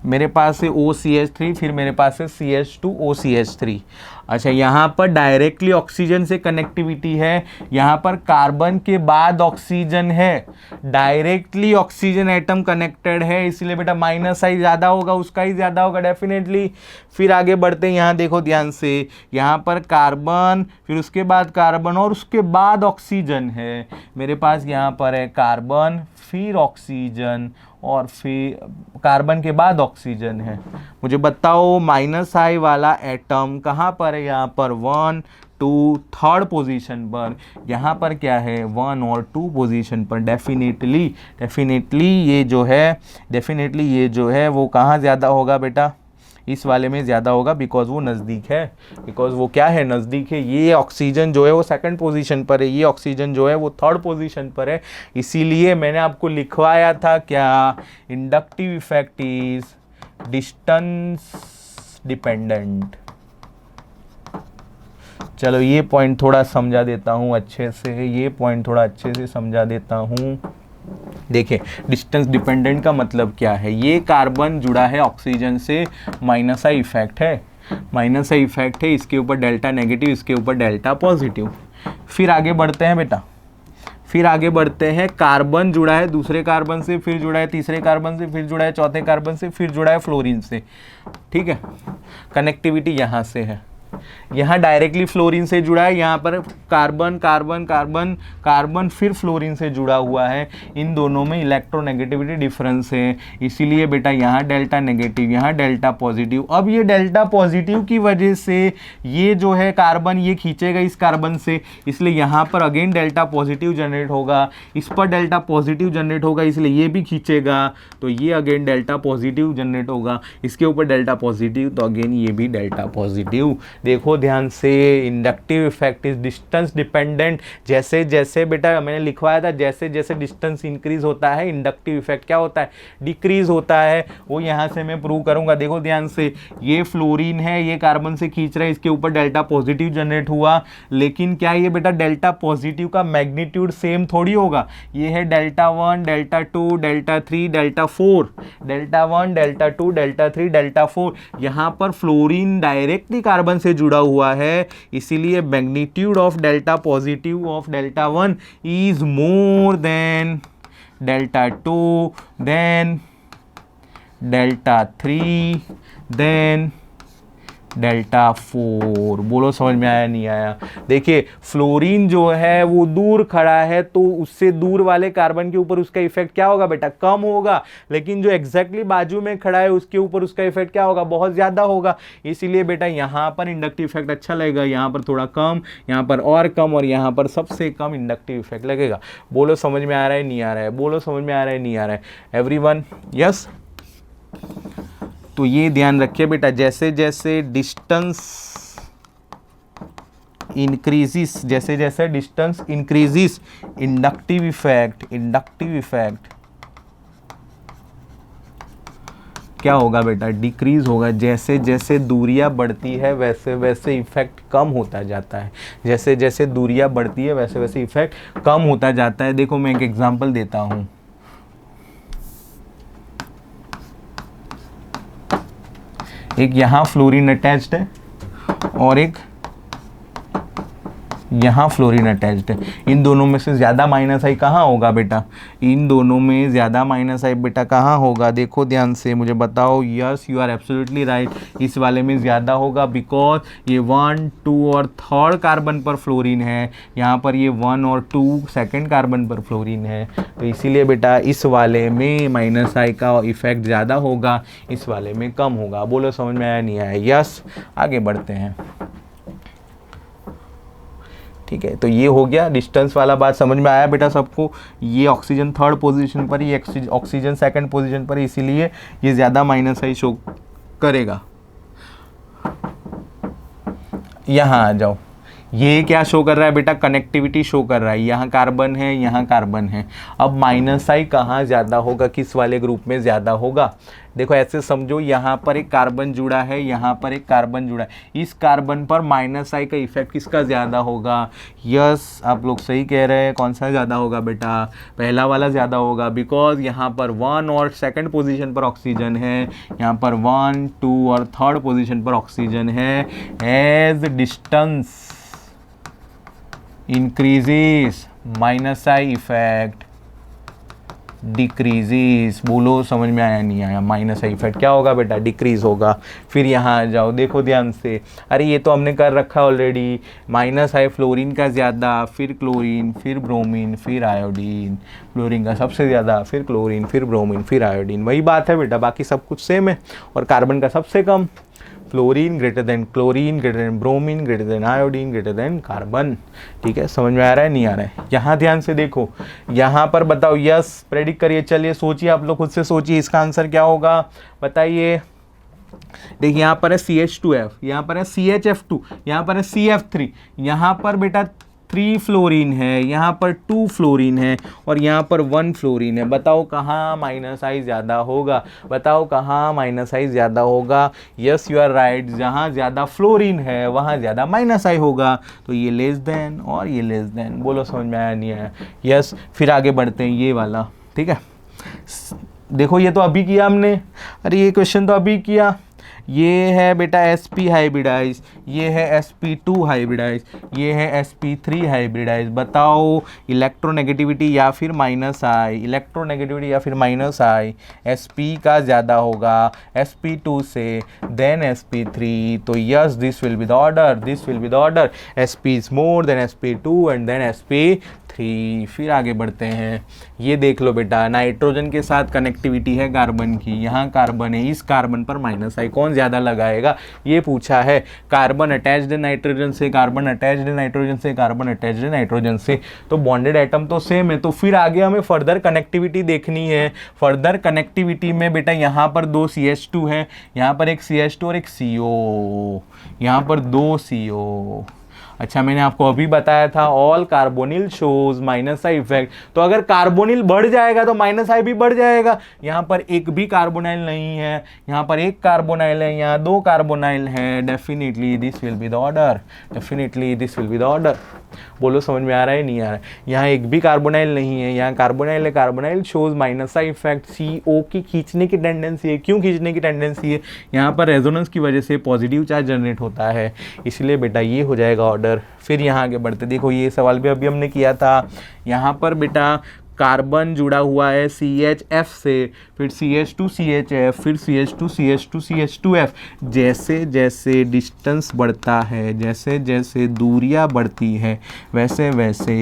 मेरे पास है OCH3, फिर मेरे पास है CH2OCH3। अच्छा, यहाँ पर डायरेक्टली ऑक्सीजन से कनेक्टिविटी है, यहाँ पर कार्बन के बाद ऑक्सीजन है, डायरेक्टली ऑक्सीजन एटम कनेक्टेड है, इसलिए बेटा माइनस आई ज़्यादा होगा, उसका ही ज़्यादा होगा डेफिनेटली। फिर आगे बढ़ते हैं, यहाँ देखो ध्यान से, यहाँ पर कार्बन, फिर उसके बाद कार्बन और उसके बाद ऑक्सीजन है। मेरे पास यहाँ पर है कार्बन, फिर ऑक्सीजन और फिर कार्बन के बाद ऑक्सीजन है। मुझे बताओ माइनस आई वाला एटम कहाँ पर है? यहाँ पर 1, 2, 3rd पोजीशन पर। यहाँ पर क्या है? 1 और 2 पोजीशन पर। डेफिनेटली ये जो है वो कहाँ ज़्यादा होगा बेटा? इस वाले में ज़्यादा होगा, बिकॉज वो नज़दीक है, नज़दीक है। ये ऑक्सीजन जो है वो 2nd पोजीशन पर है, ये ऑक्सीजन जो है वो 3rd पोजीशन पर है। इसीलिए मैंने आपको लिखवाया था क्या, inductive effect is distance dependent. चलो ये पॉइंट थोड़ा समझा देता हूँ अच्छे से, देखिए डिस्टेंस डिपेंडेंट का मतलब क्या है। ये कार्बन जुड़ा है ऑक्सीजन से, माइनस आई इफेक्ट है, इसके ऊपर डेल्टा नेगेटिव, इसके ऊपर डेल्टा पॉजिटिव। फिर आगे बढ़ते हैं बेटा, कार्बन जुड़ा है दूसरे कार्बन से, फिर जुड़ा है तीसरे कार्बन से, फिर जुड़ा है चौथे कार्बन से, फिर जुड़ा है फ्लोरीन से। ठीक है, कनेक्टिविटी यहाँ से है, यहाँ डायरेक्टली फ्लोरीन से जुड़ा है, यहाँ पर कार्बन फिर फ्लोरीन से जुड़ा हुआ है। इन दोनों में इलेक्ट्रोनेगेटिविटी डिफरेंस है, इसीलिए बेटा यहाँ डेल्टा नेगेटिव, यहाँ डेल्टा पॉजिटिव। अब ये डेल्टा पॉजिटिव की वजह से ये जो है कार्बन ये खींचेगा इस कार्बन से, इसलिए यहाँ पर अगेन डेल्टा पॉजिटिव जनरेट होगा, इस पर डेल्टा पॉजिटिव जनरेट होगा, इसलिए ये भी खींचेगा, तो ये अगेन डेल्टा पॉजिटिव जनरेट होगा, इसके ऊपर डेल्टा पॉजिटिव, तो अगेन ये भी डेल्टा पॉजिटिव। देखो ध्यान से, inductive effect is distance dependent. जैसे जैसे बेटा मैंने लिखवाया था, जैसे जैसे डिस्टेंस इंक्रीज होता है इंडक्टिव इफेक्ट क्या होता है, डिक्रीज होता है। वो यहाँ से मैं प्रूव करूंगा। देखो ध्यान से, ये फ्लोरीन है, ये कार्बन से खींच रहा है, इसके ऊपर डेल्टा पॉजिटिव जनरेट हुआ, लेकिन क्या ये बेटा डेल्टा पॉजिटिव का मैग्नीट्यूड सेम थोड़ी होगा। ये है delta 1, delta 2, delta 3, delta 4, delta 1, delta 2, delta 3, delta 4। यहाँ पर फ्लोरीन डायरेक्टली कार्बन से जुड़ा हुआ है, इसीलिए magnitude of delta positive of delta 1 is more than delta 2 than delta 3 than delta 4। बोलो समझ में आया नहीं आया? देखिए फ्लोरीन जो है वो दूर खड़ा है तो उससे दूर वाले कार्बन के ऊपर उसका इफेक्ट क्या होगा बेटा? कम होगा। लेकिन जो एग्जैक्टली बाजू में खड़ा है उसके ऊपर उसका इफेक्ट क्या होगा? बहुत ज्यादा होगा। इसीलिए बेटा यहां पर इंडक्टिव इफेक्ट अच्छा लगेगा, यहां पर थोड़ा कम, यहां पर और कम, और यहां पर सबसे कम इंडक्टिव इफेक्ट लगेगा। बोलो समझ में आ रहा है नहीं आ रहा है? बोलो समझ में आ रहा है नहीं आ रहा है? Everyone yes? तो ये ध्यान रखिए बेटा, जैसे जैसे डिस्टेंस इंक्रीजिस, जैसे जैसे डिस्टेंस इंक्रीजिस, इंडक्टिव इफेक्ट क्या होगा बेटा? डिक्रीज होगा। जैसे जैसे दूरियां बढ़ती है वैसे वैसे इफेक्ट कम होता जाता है। जैसे जैसे दूरियां बढ़ती है वैसे वैसे इफेक्ट कम होता जाता है। देखो मैं एक एग्जांपल देता हूं। एक यहां फ्लोरीन अटैच्ड है और एक यहाँ फ्लोरीन अटैच्ड है। इन दोनों में से ज़्यादा माइनस आई कहाँ होगा बेटा? इन दोनों में ज़्यादा माइनस आई बेटा कहाँ होगा? देखो ध्यान से मुझे बताओ। Yes you are absolutely right. इस वाले में ज़्यादा होगा बिकॉज ये 1, 2 और 3rd कार्बन पर फ्लोरीन है। यहाँ पर ये 1 और 2 2nd कार्बन पर फ्लोरीन है। तो इसीलिए बेटा इस वाले में माइनस आई का इफेक्ट ज़्यादा होगा, इस वाले में कम होगा। बोलो समझ में आया नहीं आया? यस। आगे बढ़ते हैं। ठीक है, तो ये हो गया डिस्टेंस वाला बात समझ में आया बेटा सबको? ये ऑक्सीजन 3rd पोजीशन पर, ये ऑक्सीजन 2nd पोजीशन पर, इसीलिए ये ज़्यादा माइनस आई शो करेगा। यहाँ आ जाओ। ये क्या शो कर रहा है बेटा? कनेक्टिविटी शो कर रहा है। यहाँ कार्बन है, यहाँ कार्बन है। अब माइनस आई कहाँ ज़्यादा होगा? किस वाले ग्रुप में ज़्यादा होगा? देखो ऐसे समझो, यहाँ पर एक कार्बन जुड़ा है, यहाँ पर एक कार्बन जुड़ा है। इस कार्बन पर माइनस आई का इफेक्ट किसका ज़्यादा होगा? यस आप लोग सही कह रहे हैं। कौन सा ज़्यादा होगा बेटा? पहला वाला ज़्यादा होगा बिकॉज यहाँ पर 1 और 2nd पोजीशन पर ऑक्सीजन है, यहाँ पर 1, 2 और 3rd पोजीशन पर ऑक्सीजन है। As distance increases minus I effect decreases. बोलो समझ में आया नहीं आया? माइनस आई इफेक्ट क्या होगा बेटा? डिक्रीज होगा। फिर यहाँ आ जाओ, देखो ध्यान से। अरे ये तो हमने कर रखा ऑलरेडी। माइनस आई फ्लोरीन का ज़्यादा, फिर क्लोरीन, फिर ब्रोमीन, फिर आयोडीन। फ्लोरीन का सबसे ज़्यादा, फिर क्लोरीन, फिर ब्रोमीन, फिर आयोडीन। वही बात है बेटा, बाकी सब कुछ सेम है। और कार्बन का सबसे कम। Fluorine greater than chlorine greater than bromine greater than iodine greater than carbon. ठीक है, समझ में आ रहा है नहीं आ रहा है? यहाँ ध्यान से देखो, यहाँ पर बताओ। यस प्रेडिक्ट करिए। चलिए सोचिए, आप लोग खुद से सोचिए इसका आंसर क्या होगा, बताइए। देखिए यहाँ पर है CH2F, यहाँ पर है CHF2, यहाँ पर है CF3, यहाँ पर बेटा 3 फ्लोरीन है, यहाँ पर 2 फ्लोरीन है और यहाँ पर 1 फ्लोरीन है। बताओ कहाँ माइनस आई ज़्यादा होगा? बताओ कहाँ माइनस आई ज़्यादा होगा? Yes you are right. जहाँ ज़्यादा फ्लोरीन है वहाँ ज़्यादा माइनस आई होगा। तो ये लेस देन और ये लेस देन। बोलो समझ में आया नहीं आया? यस। फिर आगे बढ़ते हैं, ये वाला। ठीक है, देखो ये तो अभी किया हमने। अरे ये क्वेश्चन तो अभी किया। ये है बेटा sp हाइब्रिडाइज, ये है sp2 हाइब्रिडाइज, ये है sp3 हाइब्रिडाइज। बताओ इलेक्ट्रोनेगेटिविटी या फिर माइनस आई, इलेक्ट्रोनेगेटिविटी या फिर माइनस आई sp का ज़्यादा होगा sp2 से देन sp3। तो yes this will be the order, this will be the order. sp is more than sp2 and then sp3। फिर आगे बढ़ते हैं। ये देख लो बेटा, नाइट्रोजन के साथ कनेक्टिविटी है कार्बन की। यहाँ कार्बन है, इस कार्बन पर माइनस आई कौन ज़्यादा लगाएगा ये पूछा है। कार्बन अटैच्ड नाइट्रोजन से, कार्बन अटैच्ड नाइट्रोजन से, कार्बन अटैच्ड नाइट्रोजन से। तो बॉन्डेड एटम तो सेम है। तो फिर आगे हमें फर्दर कनेक्टिविटी देखनी है। फर्दर कनेक्टिविटी में बेटा यहाँ पर 2 CH2 है, यहाँ पर एक CH2 और एक CO, यहाँ पर 2 CO। अच्छा, मैंने आपको अभी बताया था all carbonyl shows minus I effect. तो अगर कार्बोनिल बढ़ जाएगा तो माइनस आई भी बढ़ जाएगा। यहाँ पर एक भी कार्बोनाइल नहीं है, यहाँ पर एक कार्बोनाइल है, यहाँ दो कार्बोनाइल है। Definitely this will be the order, definitely this will be the order. बोलो समझ में आ रहा है नहीं आ रहा है? यहाँ एक भी कार्बोनाइल नहीं है, यहाँ कार्बोनाइल है, carbonyl shows minus I effect. CO की खींचने की टेंडेंसी है। क्यों खींचने की टेंडेंसी है? यहाँ पर रेजोनेंस की वजह से पॉजिटिव चार्ज जनरेट होता है, इसलिए बेटा ये हो जाएगा ऑर्डर। फिर यहाँ आगे बढ़ते, देखो ये सवाल भी अभी हमने किया था। यहाँ पर बेटा कार्बन जुड़ा हुआ है CHF से, फिर CH2CHF, फिर CH2CH2CH2F। जैसे जैसे डिस्टेंस बढ़ता है, जैसे जैसे दूरियां बढ़ती है, वैसे वैसे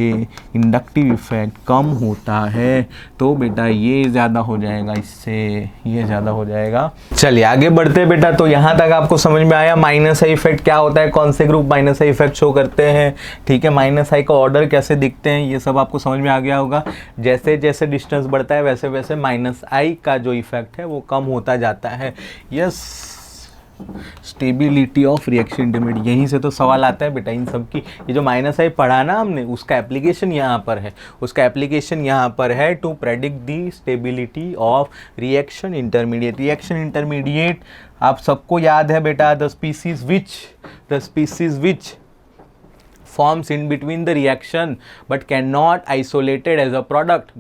इंडक्टिव इफेक्ट कम होता है। तो बेटा ये ज़्यादा हो जाएगा, इससे ये ज़्यादा हो जाएगा। चलिए आगे बढ़ते बेटा। तो यहाँ तक आपको समझ में आया माइनस आई इफेक्ट क्या होता है, कौन से group minus I effect show करते हैं, ठीक है। माइनस आई का ऑर्डर कैसे दिखते हैं, ये सब आपको समझ में आ गया होगा। जैसे जैसे डिस्टेंस बढ़ता है वैसे वैसे माइनस आई का जो इफेक्ट है वो कम होता जाता है। Yes, stability of reaction intermediate, यहीं से तो सवाल आता है बेटा इन सब की। ये जो माइनस आई पढ़ा ना हमने, उसका एप्लीकेशन यहाँ पर है, उसका एप्लीकेशन यहाँ पर है to predict the stability of reaction intermediate. Reaction intermediate आप सबको याद है बेटा, the species which forms in between the reaction but cannot isolated as a product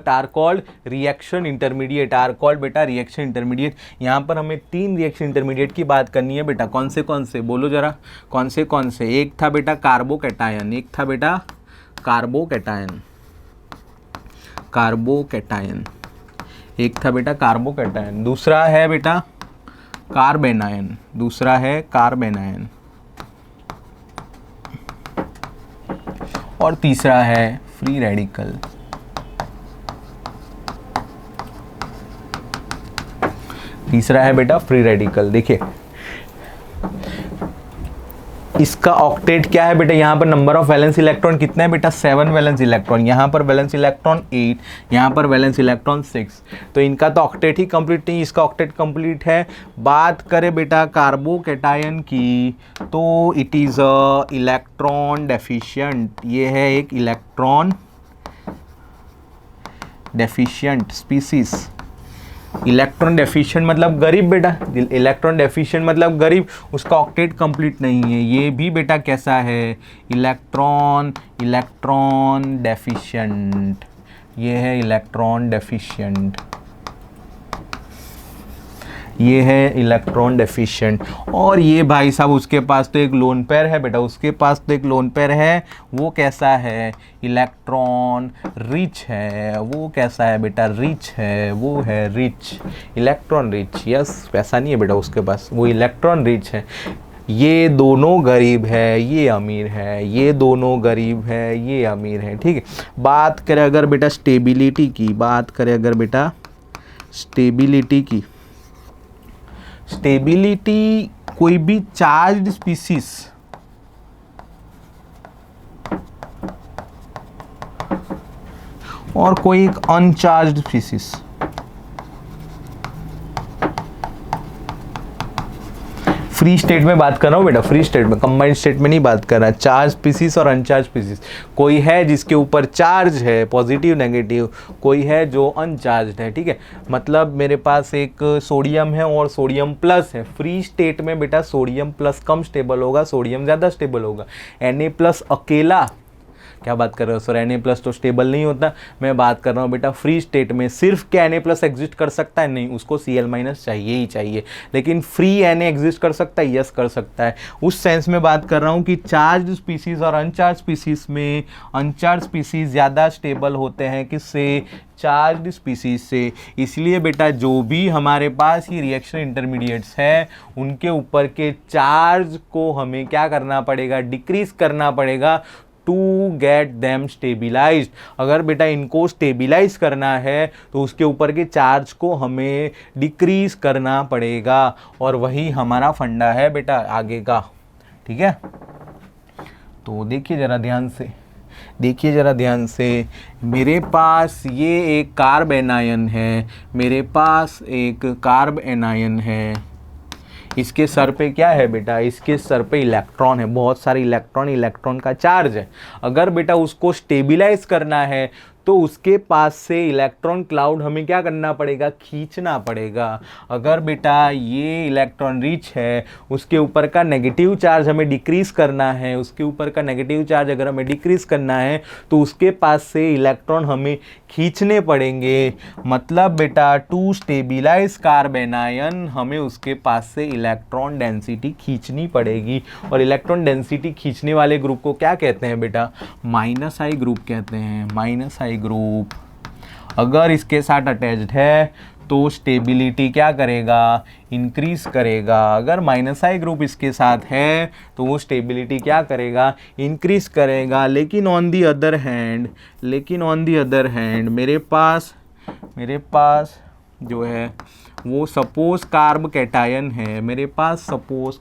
are called reaction intermediate, are called बेटा reaction intermediate। यहाँ पर हमें 3 reaction intermediate की बात करनी है बेटा। कौन से बोलो जरा, कौन से? एक था बेटा कार्बोकैटायन, एक था बेटा कार्बोकैटायन, एक था बेटा कार्बोकैटायन। दूसरा है बेटा कार्बेनायन, और तीसरा है फ्री रेडिकल। देखिए इसका ऑक्टेट क्या है बेटा, यहाँ पर नंबर ऑफ वैलेंस इलेक्ट्रॉन कितना है बेटा, 7 वैलेंस इलेक्ट्रॉन। यहाँ पर वैलेंस इलेक्ट्रॉन 8, यहाँ पर वैलेंस इलेक्ट्रॉन 6। तो इनका तो ऑक्टेट ही कंप्लीट नहीं, इसका ऑक्टेट कंप्लीट है। बात करें बेटा कार्बोकैटायन की, तो it is a electron deficient. ये है एक electron deficient species. Electron deficient मतलब गरीब बेटा, इलेक्ट्रॉन डेफिशिएंट मतलब गरीब, उसका ऑक्टेट कंप्लीट नहीं है। ये भी बेटा कैसा है, इलेक्ट्रॉन डेफिशिएंट। ये है इलेक्ट्रॉन डेफिशिएंट, ये है इलेक्ट्रॉन डेफिशिएंट। और ये भाई साहब उसके पास तो एक लोन पेयर है बेटा, वो कैसा है, इलेक्ट्रॉन रिच है। वो कैसा है बेटा, रिच है, वो है रिच, इलेक्ट्रॉन रिच। यस, वैसा नहीं है बेटा उसके पास, वो इलेक्ट्रॉन रिच है। ये दोनों गरीब है, ये अमीर है, ये दोनों गरीब है, ये अमीर है, ठीक है। बात करें अगर बेटा स्टेबिलिटी की, स्टेबिलिटी कोई भी चार्ज्ड स्पीसीज और कोई एक अनचार्ज्ड स्पीसीज, फ्री स्टेट में बात कर रहा हूँ बेटा, फ्री स्टेट में, कंबाइंड स्टेट में नहीं बात कर रहा। चार्ज स्पीसीज और अनचार्ज स्पीसीज, कोई है जिसके ऊपर चार्ज है पॉजिटिव नेगेटिव, कोई है जो अनचार्ज्ड है, ठीक है। मतलब मेरे पास एक सोडियम है और सोडियम प्लस है। फ्री स्टेट में बेटा सोडियम प्लस कम स्टेबल होगा, सोडियम ज़्यादा स्टेबल होगा। Na+ अकेला, क्या बात कर रहे हो सर, Na+ तो स्टेबल नहीं होता। मैं बात कर रहा हूँ बेटा फ्री स्टेट में सिर्फ क्या Na+ एग्जिस्ट कर सकता है, नहीं, उसको Cl- चाहिए ही चाहिए। लेकिन फ्री Na एग्जिस्ट कर सकता है, यस कर सकता है। उस सेंस में बात कर रहा हूँ कि चार्ज स्पीसीज और अनचार्ज स्पीसीज में अनचार्ज स्पीसीज ज़्यादा स्टेबल होते हैं किससे, चार्ज स्पीसीज से। इसलिए बेटा जो भी हमारे पास ये रिएक्शन इंटरमीडिएट्स है उनके ऊपर के चार्ज को हमें क्या करना पड़ेगा, डिक्रीज करना पड़ेगा टू गेट देम स्टेबिलाइज्ड। अगर बेटा इनको स्टेबिलाइज करना है तो उसके ऊपर के चार्ज को हमें डिक्रीज करना पड़ेगा, और वही हमारा फंडा है बेटा आगे का, ठीक है। तो देखिए ज़रा ध्यान से, मेरे पास ये एक कार्ब एनायन है, मेरे पास एक कार्ब एनायन है, इसके सर पे क्या है बेटा, इसके सर पे इलेक्ट्रॉन है, बहुत सारे इलेक्ट्रॉन, इलेक्ट्रॉन का चार्ज है। अगर बेटा उसको स्टेबिलाइज करना है तो उसके पास से इलेक्ट्रॉन क्लाउड हमें क्या करना पड़ेगा, खींचना पड़ेगा। अगर बेटा ये इलेक्ट्रॉन रिच है, उसके ऊपर का नेगेटिव चार्ज हमें डिक्रीज करना है, उसके ऊपर का नेगेटिव चार्ज अगर हमें डिक्रीज करना है तो उसके पास से इलेक्ट्रॉन हमें खींचने पड़ेंगे। मतलब बेटा टू स्टेबिलाइज कार्बन आयन हमें उसके पास से इलेक्ट्रॉन डेंसिटी खींचनी पड़ेगी। और इलेक्ट्रॉन डेंसिटी खींचने वाले ग्रुप को क्या कहते हैं बेटा, माइनस आई ग्रुप कहते हैं, माइनस आई ग्रुप। अगर इसके साथ अटैच्ड है तो स्टेबिलिटी क्या करेगा, इंक्रीज करेगा। अगर माइनस आई ग्रुप इसके साथ है तो वो स्टेबिलिटी क्या करेगा, इंक्रीज करेगा। लेकिन ऑन दी अदर हैंड मेरे पास जो है वो सपोज कार्ब कैटायन है, मेरे पास सपोज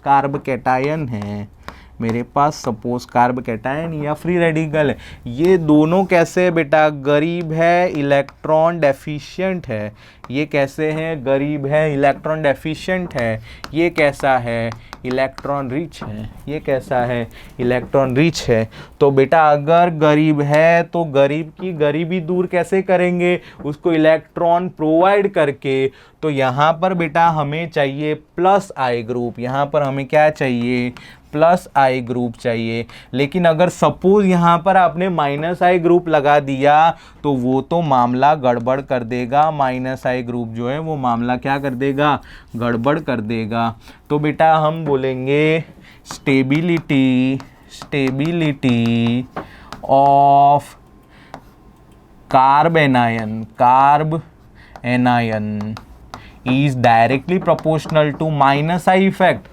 कार्ब कैटायन या फ्री रेडिकल है। ये दोनों कैसे है बेटा, गरीब है, इलेक्ट्रॉन डेफिशिएंट है। ये कैसे हैं, गरीब है, इलेक्ट्रॉन डेफिशिएंट है। ये कैसा है, इलेक्ट्रॉन रिच है। ये कैसा है, इलेक्ट्रॉन रिच है। तो बेटा अगर गरीब है तो गरीब की गरीबी दूर कैसे करेंगे, उसको इलेक्ट्रॉन प्रोवाइड करके। तो यहाँ पर बेटा हमें चाहिए प्लस आई ग्रुप, यहाँ पर हमें क्या चाहिए, प्लस आई ग्रुप चाहिए। लेकिन अगर सपोज यहाँ पर आपने माइनस आई ग्रुप लगा दिया तो वो तो मामला गड़बड़ कर देगा। माइनस आई ग्रुप जो है वो मामला क्या कर देगा, गड़बड़ कर देगा। तो बेटा हम बोलेंगे stability of carbanion is directly proportional to minus I effect.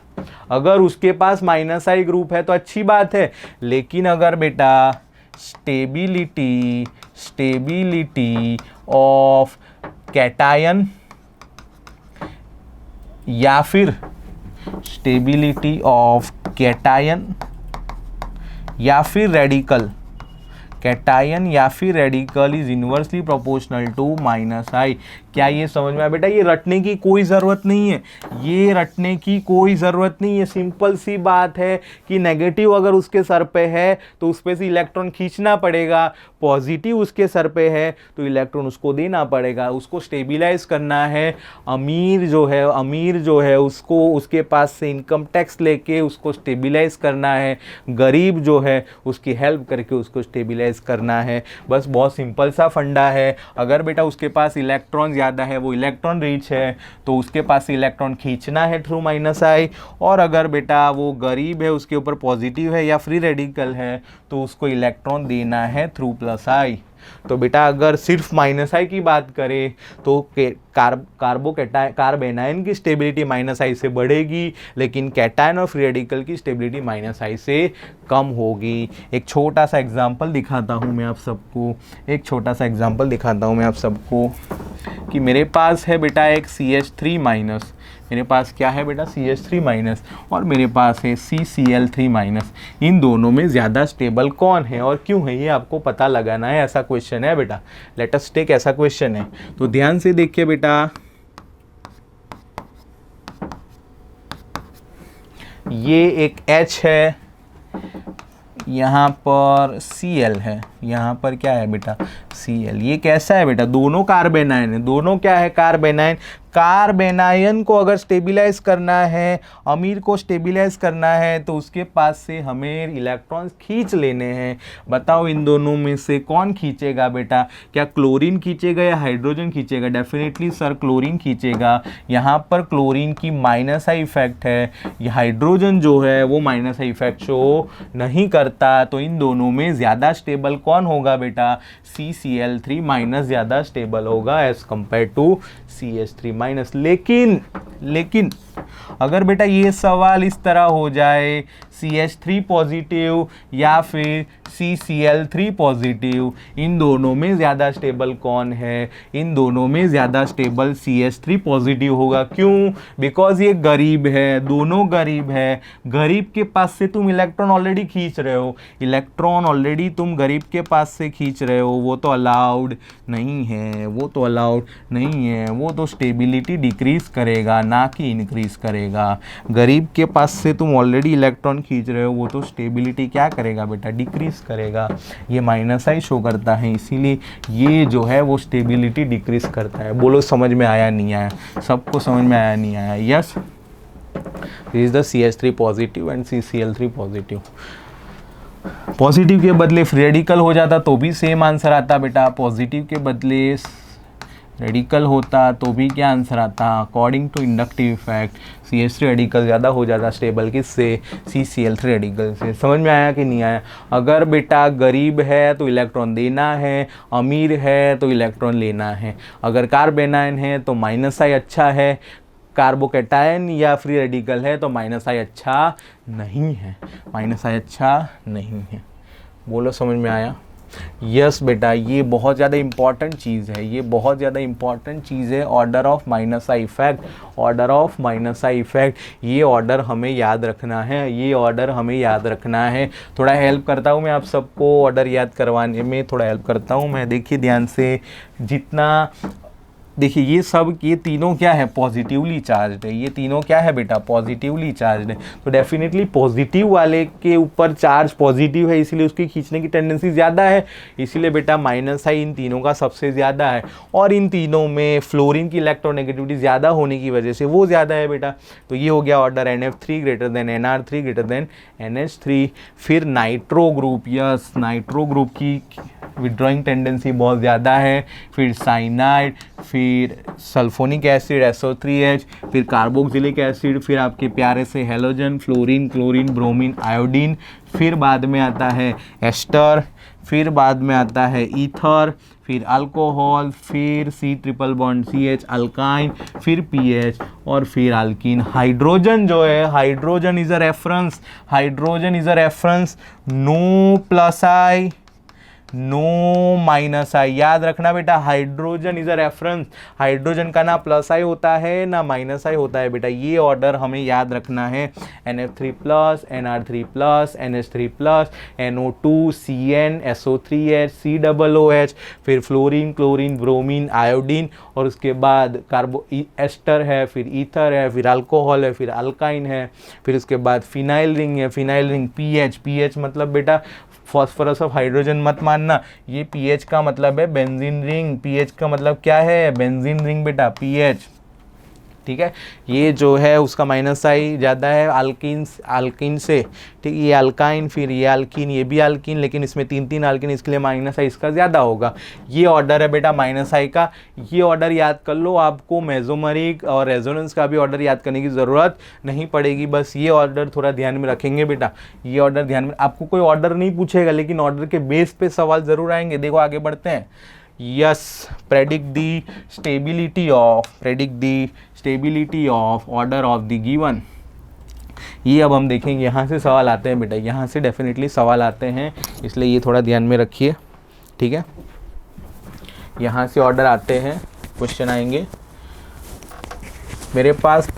अगर उसके पास माइनस आई ग्रुप है तो अच्छी बात है, लेकिन अगर बेटा स्टेबिलिटी ऑफ कैटायन या फिर स्टेबिलिटी ऑफ कैटायन या फिर रेडिकल, कैटायन या फिर radical is inversely proportional to minus I. क्या ये समझ में आया बेटा? ये रटने की कोई ज़रूरत नहीं है, ये रटने की कोई ज़रूरत नहीं है। सिंपल सी बात है कि नेगेटिव अगर उसके सर पे है तो उस पे से इलेक्ट्रॉन खींचना पड़ेगा, पॉजिटिव उसके सर पे है तो इलेक्ट्रॉन उसको देना पड़ेगा, उसको स्टेबिलाइज करना है। अमीर जो है उसको उसके पास से इनकम टैक्स लेके उसको स्टेबिलाइज करना है, गरीब जो है उसकी हेल्प करके उसको स्टेबिलाइज करना है। बस बहुत सिंपल सा फंडा है। अगर बेटा उसके पास इलेक्ट्रॉन ज़्यादा है, वो इलेक्ट्रॉन रिच है, तो उसके पास इलेक्ट्रॉन खींचना है थ्रू माइनस आई। और अगर बेटा वो गरीब है, उसके ऊपर पॉजिटिव है या फ्री रेडिकल है, तो उसको इलेक्ट्रॉन देना है थ्रू प्लस आई। तो बेटा अगर सिर्फ माइनस आई की बात करें तो कार्ब एनायन की स्टेबिलिटी माइनस आई से बढ़ेगी, लेकिन कैटायन और फ्री रेडिकल की स्टेबिलिटी माइनस आई से कम होगी। एक छोटा सा एग्जांपल दिखाता हूँ मैं आप सबको, कि मेरे पास है बेटा एक CH3 माइनस, मेरे पास क्या है बेटा, CH3 माइनस, और मेरे पास है CCl3 माइनस। इन दोनों में ज़्यादा स्टेबल कौन है और क्यों है, ये आपको पता लगाना है। ऐसा क्वेश्चन है बेटा, लेट अस टेक, ऐसा क्वेश्चन है। तो ध्यान से देखिए बेटा, ये एक H है, यहाँ पर Cl है, यहाँ पर क्या है बेटा, Cl। ये कैसा है बेटा, दोनों कार्ब एनायन है, दोनों क्या है, कार्ब एनायन। कार्ब एनायन को अगर स्टेबिलाइज करना है, अमीर को स्टेबिलाइज करना है, तो उसके पास से हमें इलेक्ट्रॉन्स खींच लेने हैं। बताओ इन दोनों में से कौन खींचेगा बेटा, क्या क्लोरीन खींचेगा या हाइड्रोजन खींचेगा? डेफिनेटली सर क्लोरीन खींचेगा। यहाँ पर क्लोरीन की माइनस आई इफेक्ट है, ये हाइड्रोजन जो है वो माइनस आई इफेक्ट शो नहीं करता। तो इन दोनों में ज़्यादा स्टेबल कौन होगा बेटा, CCl3 माइनस ज़्यादा स्टेबल होगा as compare to CH3 minus. लेकिन अगर बेटा ये सवाल इस तरह हो जाए, CH3 पॉजिटिव या फिर CCl3 पॉजिटिव, इन दोनों में ज़्यादा स्टेबल कौन है? इन दोनों में ज़्यादा स्टेबल CH3 पॉजिटिव होगा। क्यों? बिकॉज ये गरीब है, दोनों गरीब है। गरीब के पास से तुम इलेक्ट्रॉन ऑलरेडी खींच रहे हो, इलेक्ट्रॉन ऑलरेडी तुम गरीब के पास से खींच रहे हो वो तो अलाउड नहीं है, वो तो अलाउड नहीं है, वो तो स्टेबिलिटी डिक्रीज करेगा ना कि इंक्रीज करेगा। गरीब के पास से तुम ऑलरेडी इलेक्ट्रॉन खींच रहे हो, वो तो स्टेबिलिटी क्या करेगा बेटा, डिक्रीज करेगा। ये माइनस आई शो करता है, इसीलिए ये जो है वो स्टेबिलिटी डिक्रीज करता है। बोलो समझ में आया नहीं आया? सबको समझ में आया नहीं आया? Yes, this is the CH3 positive and CCl3 positive. Positive के बदले फ्री रेडिकल हो जाता तो भी सेम आंसर आता बेटा, पॉजिटिव के बदले रेडिकल होता तो भी क्या आंसर आता? According to inductive effect CH3 radical ज़्यादा हो जाता स्टेबल किससे? CCl3 रेडिकल से। समझ में आया कि नहीं आया? अगर बेटा गरीब है तो इलेक्ट्रॉन देना है, अमीर है तो इलेक्ट्रॉन लेना है। अगर कार्बेनाइन है तो माइनस आई अच्छा है, कार्बोकैटायन या फ्री रेडिकल है तो माइनस आई अच्छा नहीं है, माइनस आई अच्छा नहीं है। बोलो समझ में आया? यस बेटा, ये बहुत ज़्यादा इंपॉर्टेंट चीज़ है, ये बहुत ज़्यादा इंपॉर्टेंट चीज़ है। Order of minus I effect, order of minus I effect, ये ऑर्डर हमें याद रखना है, ये ऑर्डर हमें याद रखना है। थोड़ा हेल्प करता हूँ मैं आप सबको ऑर्डर याद करवाने में, थोड़ा हेल्प करता हूँ मैं। देखिए ध्यान से, जितना देखिए ये सब, ये तीनों क्या है? पॉजिटिवली चार्ज्ड है। ये तीनों क्या है बेटा? पॉजिटिवली चार्ज्ड है। तो डेफिनेटली पॉजिटिव वाले के ऊपर चार्ज पॉजिटिव है, इसीलिए उसकी खींचने की टेंडेंसी ज़्यादा है, इसीलिए बेटा माइनस आई इन तीनों का सबसे ज़्यादा है। और इन तीनों में फ्लोरीन की इलेक्ट्रोनेगेटिविटी ज़्यादा होने की वजह से वो ज़्यादा है बेटा। तो ये हो गया order NF3 greater than NR3 greater than NH3। फिर nitro group, yes nitro group की विड्रॉइंग टेंडेंसी बहुत ज़्यादा है। फिर साइनाइड, फिर सल्फोनिक एसिड SO3H, फिर कार्बोक्सिलिक एसिड, फिर आपके प्यारे से halogen, fluorine, chlorine, bromine, iodine, फिर बाद में आता है एस्टर, फिर बाद में आता है ईथर, फिर अल्कोहल, फिर C∧CH अल्काइन, फिर pH और फिर अल्कीन। हाइड्रोजन जो है, hydrogen is a reference, hydrogen is a reference, no plus I no minus I. याद रखना बेटा, hydrogen is a reference, hydrogen का ना प्लस आई होता है ना माइनस आई होता है बेटा। ये ऑर्डर हमें याद रखना है। NF3 plus, NR3 plus, NH3 plus, NO2, CN, SO3H, COOH, फिर फ्लोरीन, क्लोरीन, ब्रोमीन, आयोडीन और उसके बाद कार्बो एस्टर है, फिर ईथर है, फिर अल्कोहल है, फिर अल्काइन है, फिर उसके बाद फिनाइल रिंग है, फिनाइल रिंग pH मतलब बेटा फॉस्फोरस ऑफ हाइड्रोजन मत मानना, ये pH का मतलब है बेंजीन रिंग। pH का मतलब क्या है? बेंजीन रिंग बेटा, pH। ठीक है, ये जो है उसका माइनस आई ज़्यादा है अल्किन से। ठीक, ये अल्काइन, फिर ये अल्किन, ये भी अल्किन, लेकिन इसमें 3 अल्किन, इसके लिए माइनस आई इसका ज़्यादा होगा। ये ऑर्डर है बेटा माइनस आई का। ये ऑर्डर याद कर लो, आपको मेसोमेरिक और रेजोनेंस का भी ऑर्डर याद करने की ज़रूरत नहीं पड़ेगी। बस ये ऑर्डर थोड़ा ध्यान में रखेंगे बेटा, ये ऑर्डर ध्यान में। आपको कोई ऑर्डर नहीं पूछेगा, लेकिन ऑर्डर के बेस पे सवाल ज़रूर आएंगे। देखो आगे बढ़ते हैं। Yes, predict the stability of order of the given. ये अब हम देखेंगे, यहाँ से सवाल आते हैं बेटा, यहाँ से डेफिनेटली सवाल आते हैं, इसलिए ये थोड़ा ध्यान में रखिए। ठीक है, यहाँ से ऑर्डर आते हैं, क्वेश्चन आएंगे। मेरे पास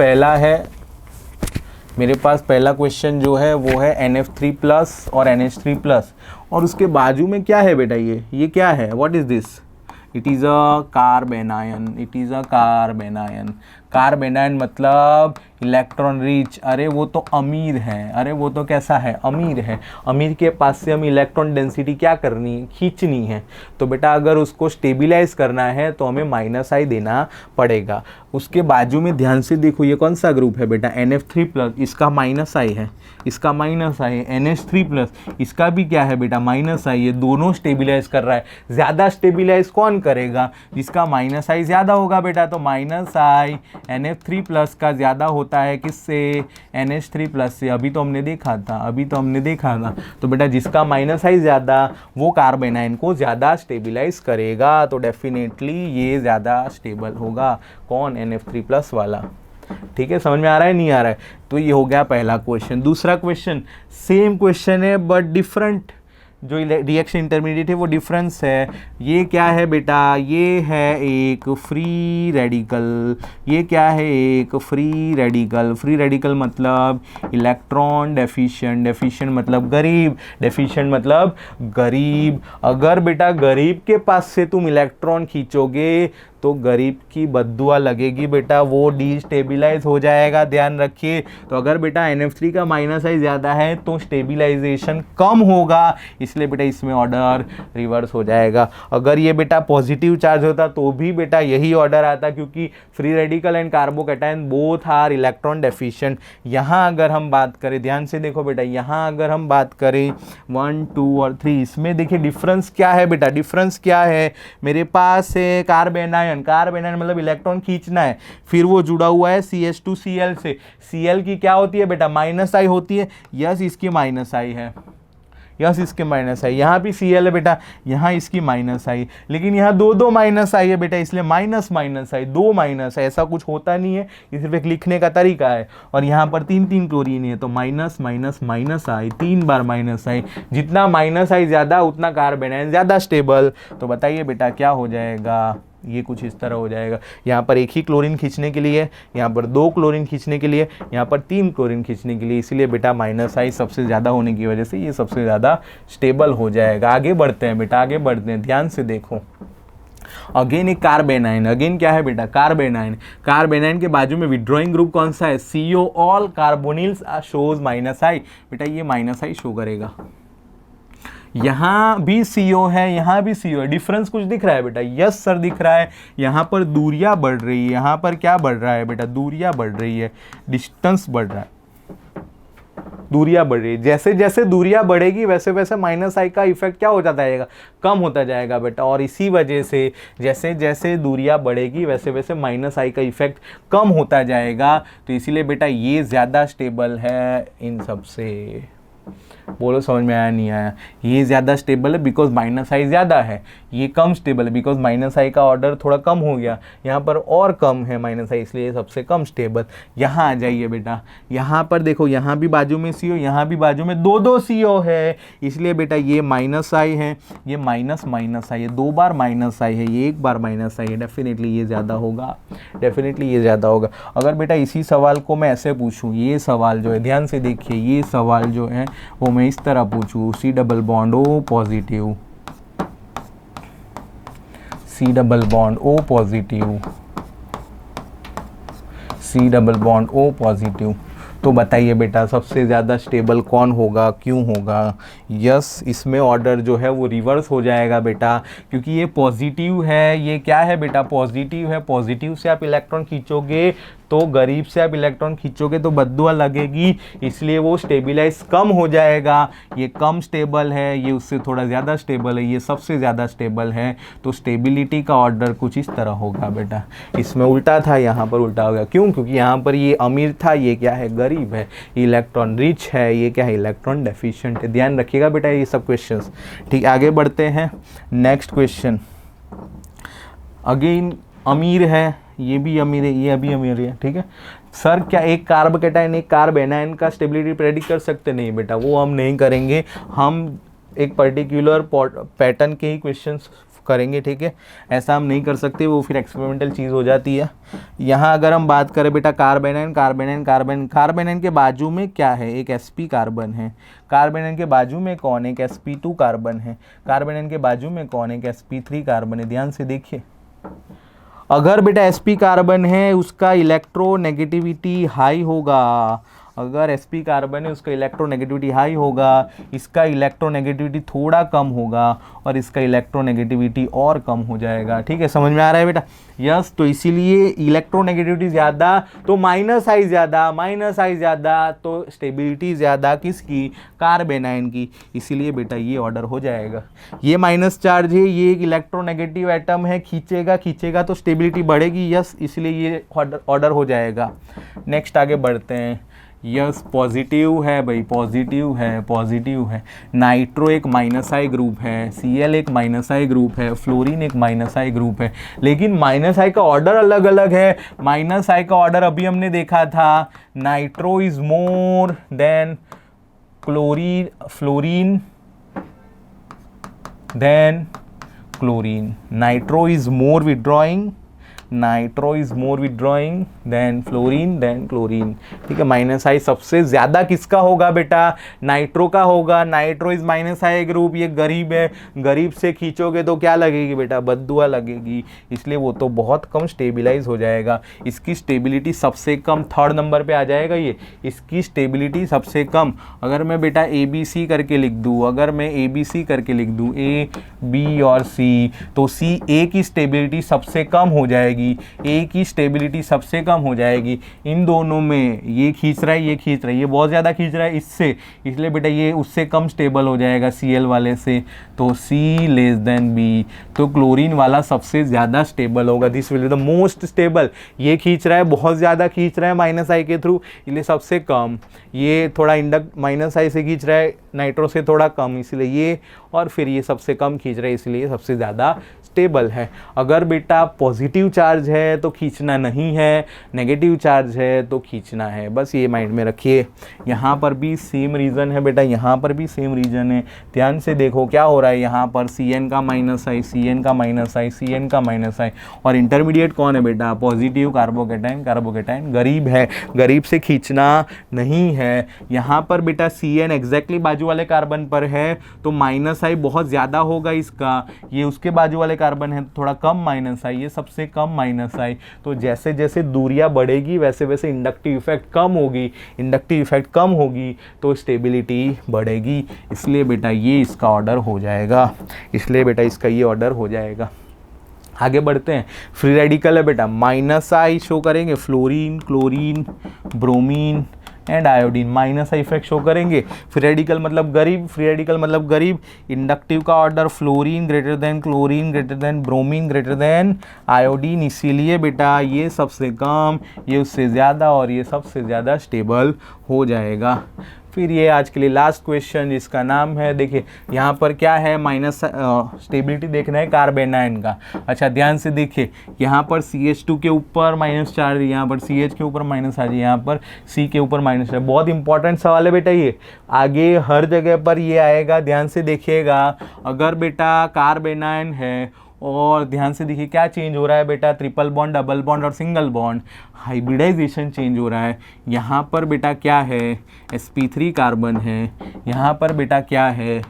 पहला क्वेश्चन जो है वो है NF3 प्लस और NH3 प्लस, और उसके बाजू में क्या है बेटा? ये क्या है? What is this? It is a carbanion, it is a carbanion. Carbanion मतलब इलेक्ट्रॉन रिच। अरे वो तो अमीर है, अरे वो तो कैसा है? अमीर है। अमीर के पास से हम इलेक्ट्रॉन डेंसिटी क्या करनी है? खींचनी है। तो बेटा अगर उसको स्टेबिलाइज करना है तो हमें माइनस आई देना पड़ेगा। उसके बाजू में ध्यान से देखो, ये कौन सा ग्रुप है बेटा? NF3 प्लस, इसका माइनस आई है, इसका माइनस आई है। NH3 प्लस, इसका भी क्या है बेटा? माइनस आई। ये दोनों स्टेबिलाइज कर रहा है। ज़्यादा स्टेबिलाइज कौन करेगा? जिसका माइनस आई ज़्यादा होगा बेटा। तो माइनस आई NF3 प्लस का ज़्यादा होता है किससे? NH3 प्लस से। अभी तो हमने देखा था। तो बेटा जिसका माइनस आई ज़्यादा वो कार्बेनाइन को ज़्यादा स्टेबिलाइज करेगा, तो डेफिनेटली ये ज़्यादा स्टेबल होगा। कौन? NF3 प्लस वाला। ठीक है, समझ में आ रहा है नहीं आ रहा है? तो ये हो गया पहला क्वेश्चन। दूसरा क्वेश्चन, सेम क्वेश्चन है बट जो रिएक्शन इंटरमीडिएट है वो डिफरेंस है। ये क्या है बेटा, ये है एक फ्री रेडिकल, ये क्या है एक फ्री रेडिकल। फ्री रेडिकल मतलब इलेक्ट्रॉन डेफिशिएंट, डेफिशिएंट मतलब गरीब, डेफिशिएंट मतलब गरीब। अगर बेटा गरीब के पास से तुम इलेक्ट्रॉन खींचोगे तो गरीब की बद्दुआ लगेगी बेटा, वो डिस्टेबिलाइज हो जाएगा, ध्यान रखिए। तो अगर बेटा NF3 का माइनस आई ज़्यादा है तो स्टेबिलाइजेशन कम होगा, इसलिए बेटा इसमें ऑर्डर रिवर्स हो जाएगा। अगर ये बेटा पॉजिटिव चार्ज होता तो भी बेटा यही ऑर्डर आता, क्योंकि free radical and carbocation both are electron deficient. यहाँ अगर हम बात करें, ध्यान से देखो बेटा, यहाँ अगर हम बात करें 1 2 और 3, इसमें देखिए डिफरेंस क्या है बेटा, डिफरेंस क्या है। मेरे पास है कार्बेनायन, कार्बेनायन मतलब इलेक्ट्रॉन खींचना है, फिर वो जुड़ा हुआ है CH2Cl से। Cl की क्या होती है बेटा, माइनस आई होती है। यस इसकी माइनस आई है, यस इसके माइनस आई। यहाँ भी Cl है बेटा, यहाँ इसकी माइनस आई, लेकिन यहाँ दो माइनस आई है बेटा, इसलिए माइनस माइनस आई, 2 माइनस है। ऐसा कुछ होता नहीं है, ये सिर्फ एक लिखने का तरीका है। और यहाँ पर 3 क्लोरीन है, तो माइनस माइनस माइनस आई, 3 बार माइनस आई। जितना माइनस आई ज़्यादा उतना कार्बेनायन ज़्यादा स्टेबल। तो बताइए बेटा क्या हो जाएगा, ये कुछ इस तरह हो जाएगा। यहाँ पर एक ही क्लोरीन खींचने के लिए, यहाँ पर 2 क्लोरीन खींचने के लिए, यहाँ पर 3 क्लोरीन खींचने के लिए, इसीलिए बेटा माइनस आई सबसे ज़्यादा होने की वजह से ये सबसे ज़्यादा स्टेबल हो जाएगा। आगे बढ़ते हैं बेटा, आगे बढ़ते हैं, ध्यान से देखो। अगेन एक कार्बेनाइन, अगेन क्या है बेटा, कार्बेनाइन। कार्बेनाइन के बाजू में विड्रॉइंग ग्रुप कौन सा है, CO, all carbonyls shows minus I. बेटा ये माइनस आई शो करेगा। यहाँ भी CO है, यहाँ भी CO है, डिफरेंस कुछ दिख रहा है बेटा, यस सर दिख रहा है। यहाँ पर दूरियां बढ़ रही है, यहाँ पर क्या बढ़ रहा है बेटा, दूरियां बढ़ रही है, डिस्टेंस बढ़ रहा है, दूरियां बढ़ रही है। जैसे जैसे दूरियां बढ़ेगी वैसे वैसे माइनस आई का इफेक्ट क्या होता जाएगा, कम होता जाएगा बेटा। और इसी वजह से जैसे जैसे दूरियां बढ़ेगी वैसे वैसे माइनस आई का इफेक्ट कम होता जाएगा। तो इसीलिए बेटा ये ज़्यादा स्टेबल है इन सब से। बोलो समझ में आया नहीं आया, ये ज़्यादा स्टेबल है बिकॉज माइनस आई ज़्यादा है, ये कम स्टेबल है बिकॉज माइनस आई का ऑर्डर थोड़ा कम हो गया, यहाँ पर और कम है माइनस आई, इसलिए सबसे कम स्टेबल। यहाँ आ जाइए बेटा, यहाँ पर देखो, यहाँ भी बाजू में CO, यहाँ भी बाजू में 2 CO है, इसलिए बेटा ये माइनस आई है, ये माइनस माइनस आई है, 2 बार माइनस आई है, ये 1 बार माइनस आई है, डेफिनेटली ये ज़्यादा होगा, डेफिनेटली ये ज़्यादा होगा। अगर बेटा इसी सवाल को मैं ऐसे पूछूँ, ये सवाल जो है ध्यान से देखिए, ये सवाल जो है वो मैं इस तरह पूछूं, C double bond O positive, C double bond O positive, C double bond O positive, तो बताइए बेटा सबसे ज़्यादा स्टेबल कौन होगा, क्यों होगा। यस इसमें ऑर्डर जो है वो रिवर्स हो जाएगा बेटा, क्योंकि ये पॉजिटिव है, ये क्या है बेटा, पॉजिटिव है। पॉजिटिव से आप इलेक्ट्रॉन खींचोगे तो गरीब से आप इलेक्ट्रॉन खींचोगे तो बद्दुआ लगेगी, इसलिए वो स्टेबिलाइज कम हो जाएगा। ये कम स्टेबल है, ये उससे थोड़ा ज़्यादा स्टेबल है, ये सबसे ज़्यादा स्टेबल है। तो स्टेबिलिटी का ऑर्डर कुछ इस तरह होगा बेटा। इसमें उल्टा था, यहाँ पर उल्टा हो गया, क्यों, क्योंकि यहाँ पर ये अमीर था, ये क्या है, गरीब है। इलेक्ट्रॉन रिच है, ये क्या है, इलेक्ट्रॉन डेफिशिएंट है। ध्यान रखिएगा बेटा ये सब क्वेश्चंस। ठीक, आगे बढ़ते हैं। नेक्स्ट क्वेश्चन, अगेन अमीर है, ये भी अमीर है, ये भी अमीर है, ठीक है। सर क्या एक कार्बोकैटायन एक कार्बेनायन का स्टेबिलिटी प्रेडिक्ट कर सकते? नहीं बेटा, वो हम नहीं करेंगे, हम एक पर्टिकुलर पैटर्न के ही क्वेश्चंस करेंगे, ठीक है। ऐसा हम नहीं कर सकते, वो फिर एक्सपेरिमेंटल चीज़ हो जाती है। यहाँ अगर हम बात करें बेटा कार्बेनायन, कार्बेनायन कार्बन, कार्बेनायन के बाजू में क्या है, एक sp कार्बन है। कार्बेनायन के बाजू में कौन, एक sp2 कार्बन है। कार्बेनायन के बाजू में कौन, एक sp3 कार्बन है। ध्यान से देखिए, अगर बेटा sp कार्बन है उसका इलेक्ट्रोनेगेटिविटी हाई होगा, अगर sp कार्बन है उसका इलेक्ट्रोनेगेटिविटी हाई होगा, इसका इलेक्ट्रोनेगेटिविटी थोड़ा कम होगा और इसका इलेक्ट्रोनेगेटिविटी और कम हो जाएगा। ठीक है, समझ में आ रहा है बेटा? यस, तो इसीलिए इलेक्ट्रोनेगेटिविटी ज़्यादा तो माइनस आई ज़्यादा, माइनस आई ज़्यादा तो स्टेबिलिटी ज़्यादा किसकी, कार्बेनाइन की। इसीलिए बेटा ये ऑर्डर हो जाएगा। ये माइनस चार्ज है, ये एक इलेक्ट्रोनेगेटिव एटम है, खींचेगा खींचेगा तो स्टेबिलिटी बढ़ेगी। यस, इसलिए ये ऑर्डर हो जाएगा। नेक्स्ट आगे बढ़ते हैं। यस, पॉजिटिव है भाई, पॉजिटिव है, पॉजिटिव है। नाइट्रो एक माइनस आई ग्रुप है, Cl एक माइनस आई ग्रुप है, फ्लोरीन एक माइनस आई ग्रुप है, लेकिन माइनस आई का ऑर्डर अलग अलग है। माइनस आई का ऑर्डर अभी हमने देखा था, nitro is more than chlorine, fluorine then chlorine. Nitro is more withdrawing, than fluorine, than chlorine. ठीक है, माइनस आई सबसे ज़्यादा किसका होगा बेटा? नाइट्रो का होगा। Nitro is minus I group, ये गरीब है, गरीब से खींचोगे तो क्या लगेगी बेटा? बद्दुआ लगेगी, इसलिए वो तो बहुत कम स्टेबिलाईज हो जाएगा। इसकी स्टेबिलिटी सबसे कम थर्ड नंबर पे आ जाएगा ये, इसकी स्टेबिलिटी सबसे कम। अगर मैं बेटा ABC करके लिख दूँ, अगर मैं ABC करके लिख दूँ A, B और C, तो A की स्टेबिलिटी सबसे कम हो जाएगी, ए की स्टेबिलिटी सबसे कम हो जाएगी। इन दोनों में ये खींच रहा है, ये खींच रहा है, ये बहुत ज़्यादा खींच रहा है इससे, इसलिए बेटा ये उससे कम स्टेबल हो जाएगा Cl वाले से, तो C लेस देन B, तो क्लोरीन वाला सबसे ज़्यादा स्टेबल होगा। This will be the most stable. ये खींच रहा है, बहुत ज़्यादा खींच रहा है माइनस आई के थ्रू, इसलिए सबसे कम। ये थोड़ा इंडक्ट माइनस आई से खींच रहा है, नाइट्रो से थोड़ा कम, इसलिए ये, और फिर ये सबसे कम खींच रहा है, इसलिए सबसे ज़्यादा स्टेबल है। अगर बेटा पॉजिटिव चार्ज है तो खींचना नहीं है, नेगेटिव चार्ज है तो खींचना है, बस ये माइंड में रखिए। यहाँ पर भी सेम रीज़न है बेटा, यहाँ पर भी सेम रीज़न है। ध्यान से देखो क्या हो रहा है, यहाँ पर Cn का माइनस आई, Cn का माइनस आई, Cn का माइनस आई, और इंटरमीडिएट कौन है बेटा? पॉजिटिव कार्बोकेटाइन, कार्बोकेटाइन गरीब है, गरीब से खींचना नहीं है। यहाँ पर बेटा Cn एग्जैक्टली बाजू वाले कार्बन पर है, तो माइनस आई बहुत ज़्यादा होगा इसका, ये उसके बाजू वाले कार्बन है थोड़ा कम माइनस आई, ये सबसे कम माइनस आई। तो जैसे जैसे दूरियां बढ़ेगी वैसे वैसे इंडक्टिव इफेक्ट कम होगी, इंडक्टिव इफेक्ट कम होगी तो स्टेबिलिटी बढ़ेगी, इसलिए बेटा ये इसका ऑर्डर हो जाएगा, इसलिए बेटा इसका ये ऑर्डर हो जाएगा। आगे बढ़ते हैं। फ्री रेडिकल है बेटा, माइनस आई शो करेंगे fluorine, chlorine, bromine and iodine, minus I effect show करेंगे। फ्री रेडिकल मतलब गरीब, फ्री रेडिकल मतलब गरीब। इंडक्टिव का order fluorine greater than chlorine greater than bromine greater than iodine, इसीलिए बेटा ये सबसे कम, ये उससे ज़्यादा, और ये सबसे ज़्यादा स्टेबल हो जाएगा। फिर ये आज के लिए लास्ट क्वेश्चन जिसका नाम है, देखिए यहाँ पर क्या है, माइनस स्टेबिलिटी देखना है कार्बेनाइन का। अच्छा ध्यान से देखिए, यहाँ पर CH2 के ऊपर माइनस चार्ज, यहाँ पर CH के ऊपर माइनस चार्ज, यहाँ पर C के ऊपर माइनस चार्ज। बहुत इंपॉर्टेंट सवाल है बेटा ये, आगे हर जगह पर ये आएगा, ध्यान से देखिएगा। अगर बेटा कार्बेनाइन है और ध्यान से देखिए क्या चेंज हो रहा है बेटा, ट्रिपल बॉन्ड, डबल बॉन्ड और सिंगल बॉन्ड, हाइब्रिडाइजेशन चेंज हो रहा है। यहाँ पर बेटा क्या है, sp3 कार्बन है, यहाँ पर बेटा क्या है,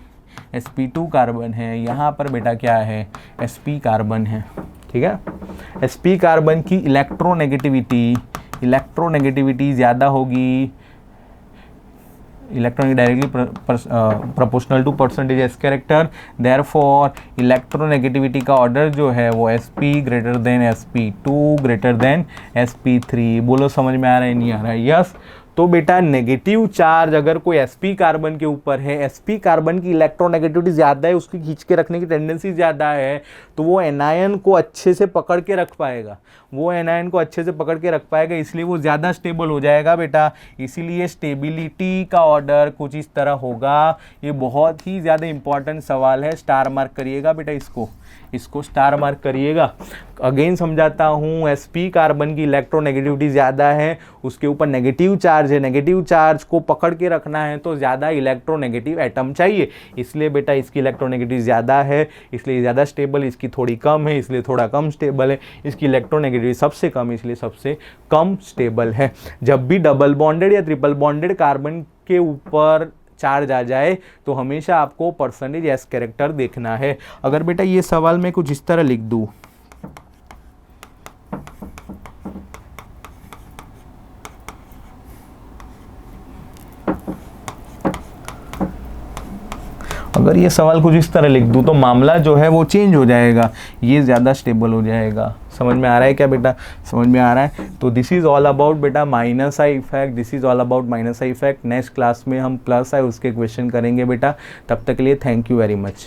sp2 कार्बन है, यहाँ पर बेटा क्या है, sp कार्बन है। ठीक है, sp कार्बन की इलेक्ट्रोनेगेटिविटी ज़्यादा होगी, electron directly proportional to percentage S character, therefore electronegativity का ऑर्डर जो है वो sp greater than sp2 greater than sp3। बोलो समझ में आ रहा है नहीं आ रहा है? यस। तो बेटा नेगेटिव चार्ज अगर कोई sp कार्बन के ऊपर है, sp कार्बन की इलेक्ट्रोनेगेटिविटी ज़्यादा है, उसकी खींच के रखने की टेंडेंसी ज़्यादा है, तो वो एनायन को अच्छे से पकड़ के रख पाएगा, वो एनायन को अच्छे से पकड़ के रख पाएगा, इसलिए वो ज़्यादा स्टेबल हो जाएगा बेटा। इसीलिए स्टेबिलिटी का ऑर्डर कुछ इस तरह होगा। ये बहुत ही ज़्यादा इंपॉर्टेंट सवाल है, स्टार मार्क करिएगा बेटा, इसको स्टार मार्क करिएगा। अगेन समझाता हूँ, sp कार्बन की इलेक्ट्रोनेगेटिविटी ज़्यादा है, उसके ऊपर नेगेटिव चार्ज है, नेगेटिव चार्ज को पकड़ के रखना है तो ज़्यादा इलेक्ट्रोनेगेटिव एटम चाहिए, इसलिए बेटा इसकी इलेक्ट्रोनेगेटिव ज़्यादा है, इसलिए ज़्यादा स्टेबल, इसकी थोड़ी कम है इसलिए थोड़ा कम स्टेबल है, इसकी इलेक्ट्रोनेगेटिव सबसे कम इसलिए सबसे कम स्टेबल है। जब भी डबल बॉन्डेड या ट्रिपल बॉन्डेड कार्बन के ऊपर चार्ज आ जाए तो हमेशा आपको परसेंटेज एस कैरेक्टर देखना है। अगर बेटा ये सवाल मैं कुछ इस तरह लिख दूं, अगर ये सवाल कुछ इस तरह लिख दूं तो मामला जो है वो चेंज हो जाएगा, ये ज़्यादा स्टेबल हो जाएगा। समझ में आ रहा है क्या बेटा? समझ में आ रहा है? तो दिस इज़ ऑल अबाउट बेटा minus I effect, this is all about minus I effect. Next class में हम प्लस आई उसके क्वेश्चन करेंगे बेटा। तब तक के लिए थैंक यू वेरी मच।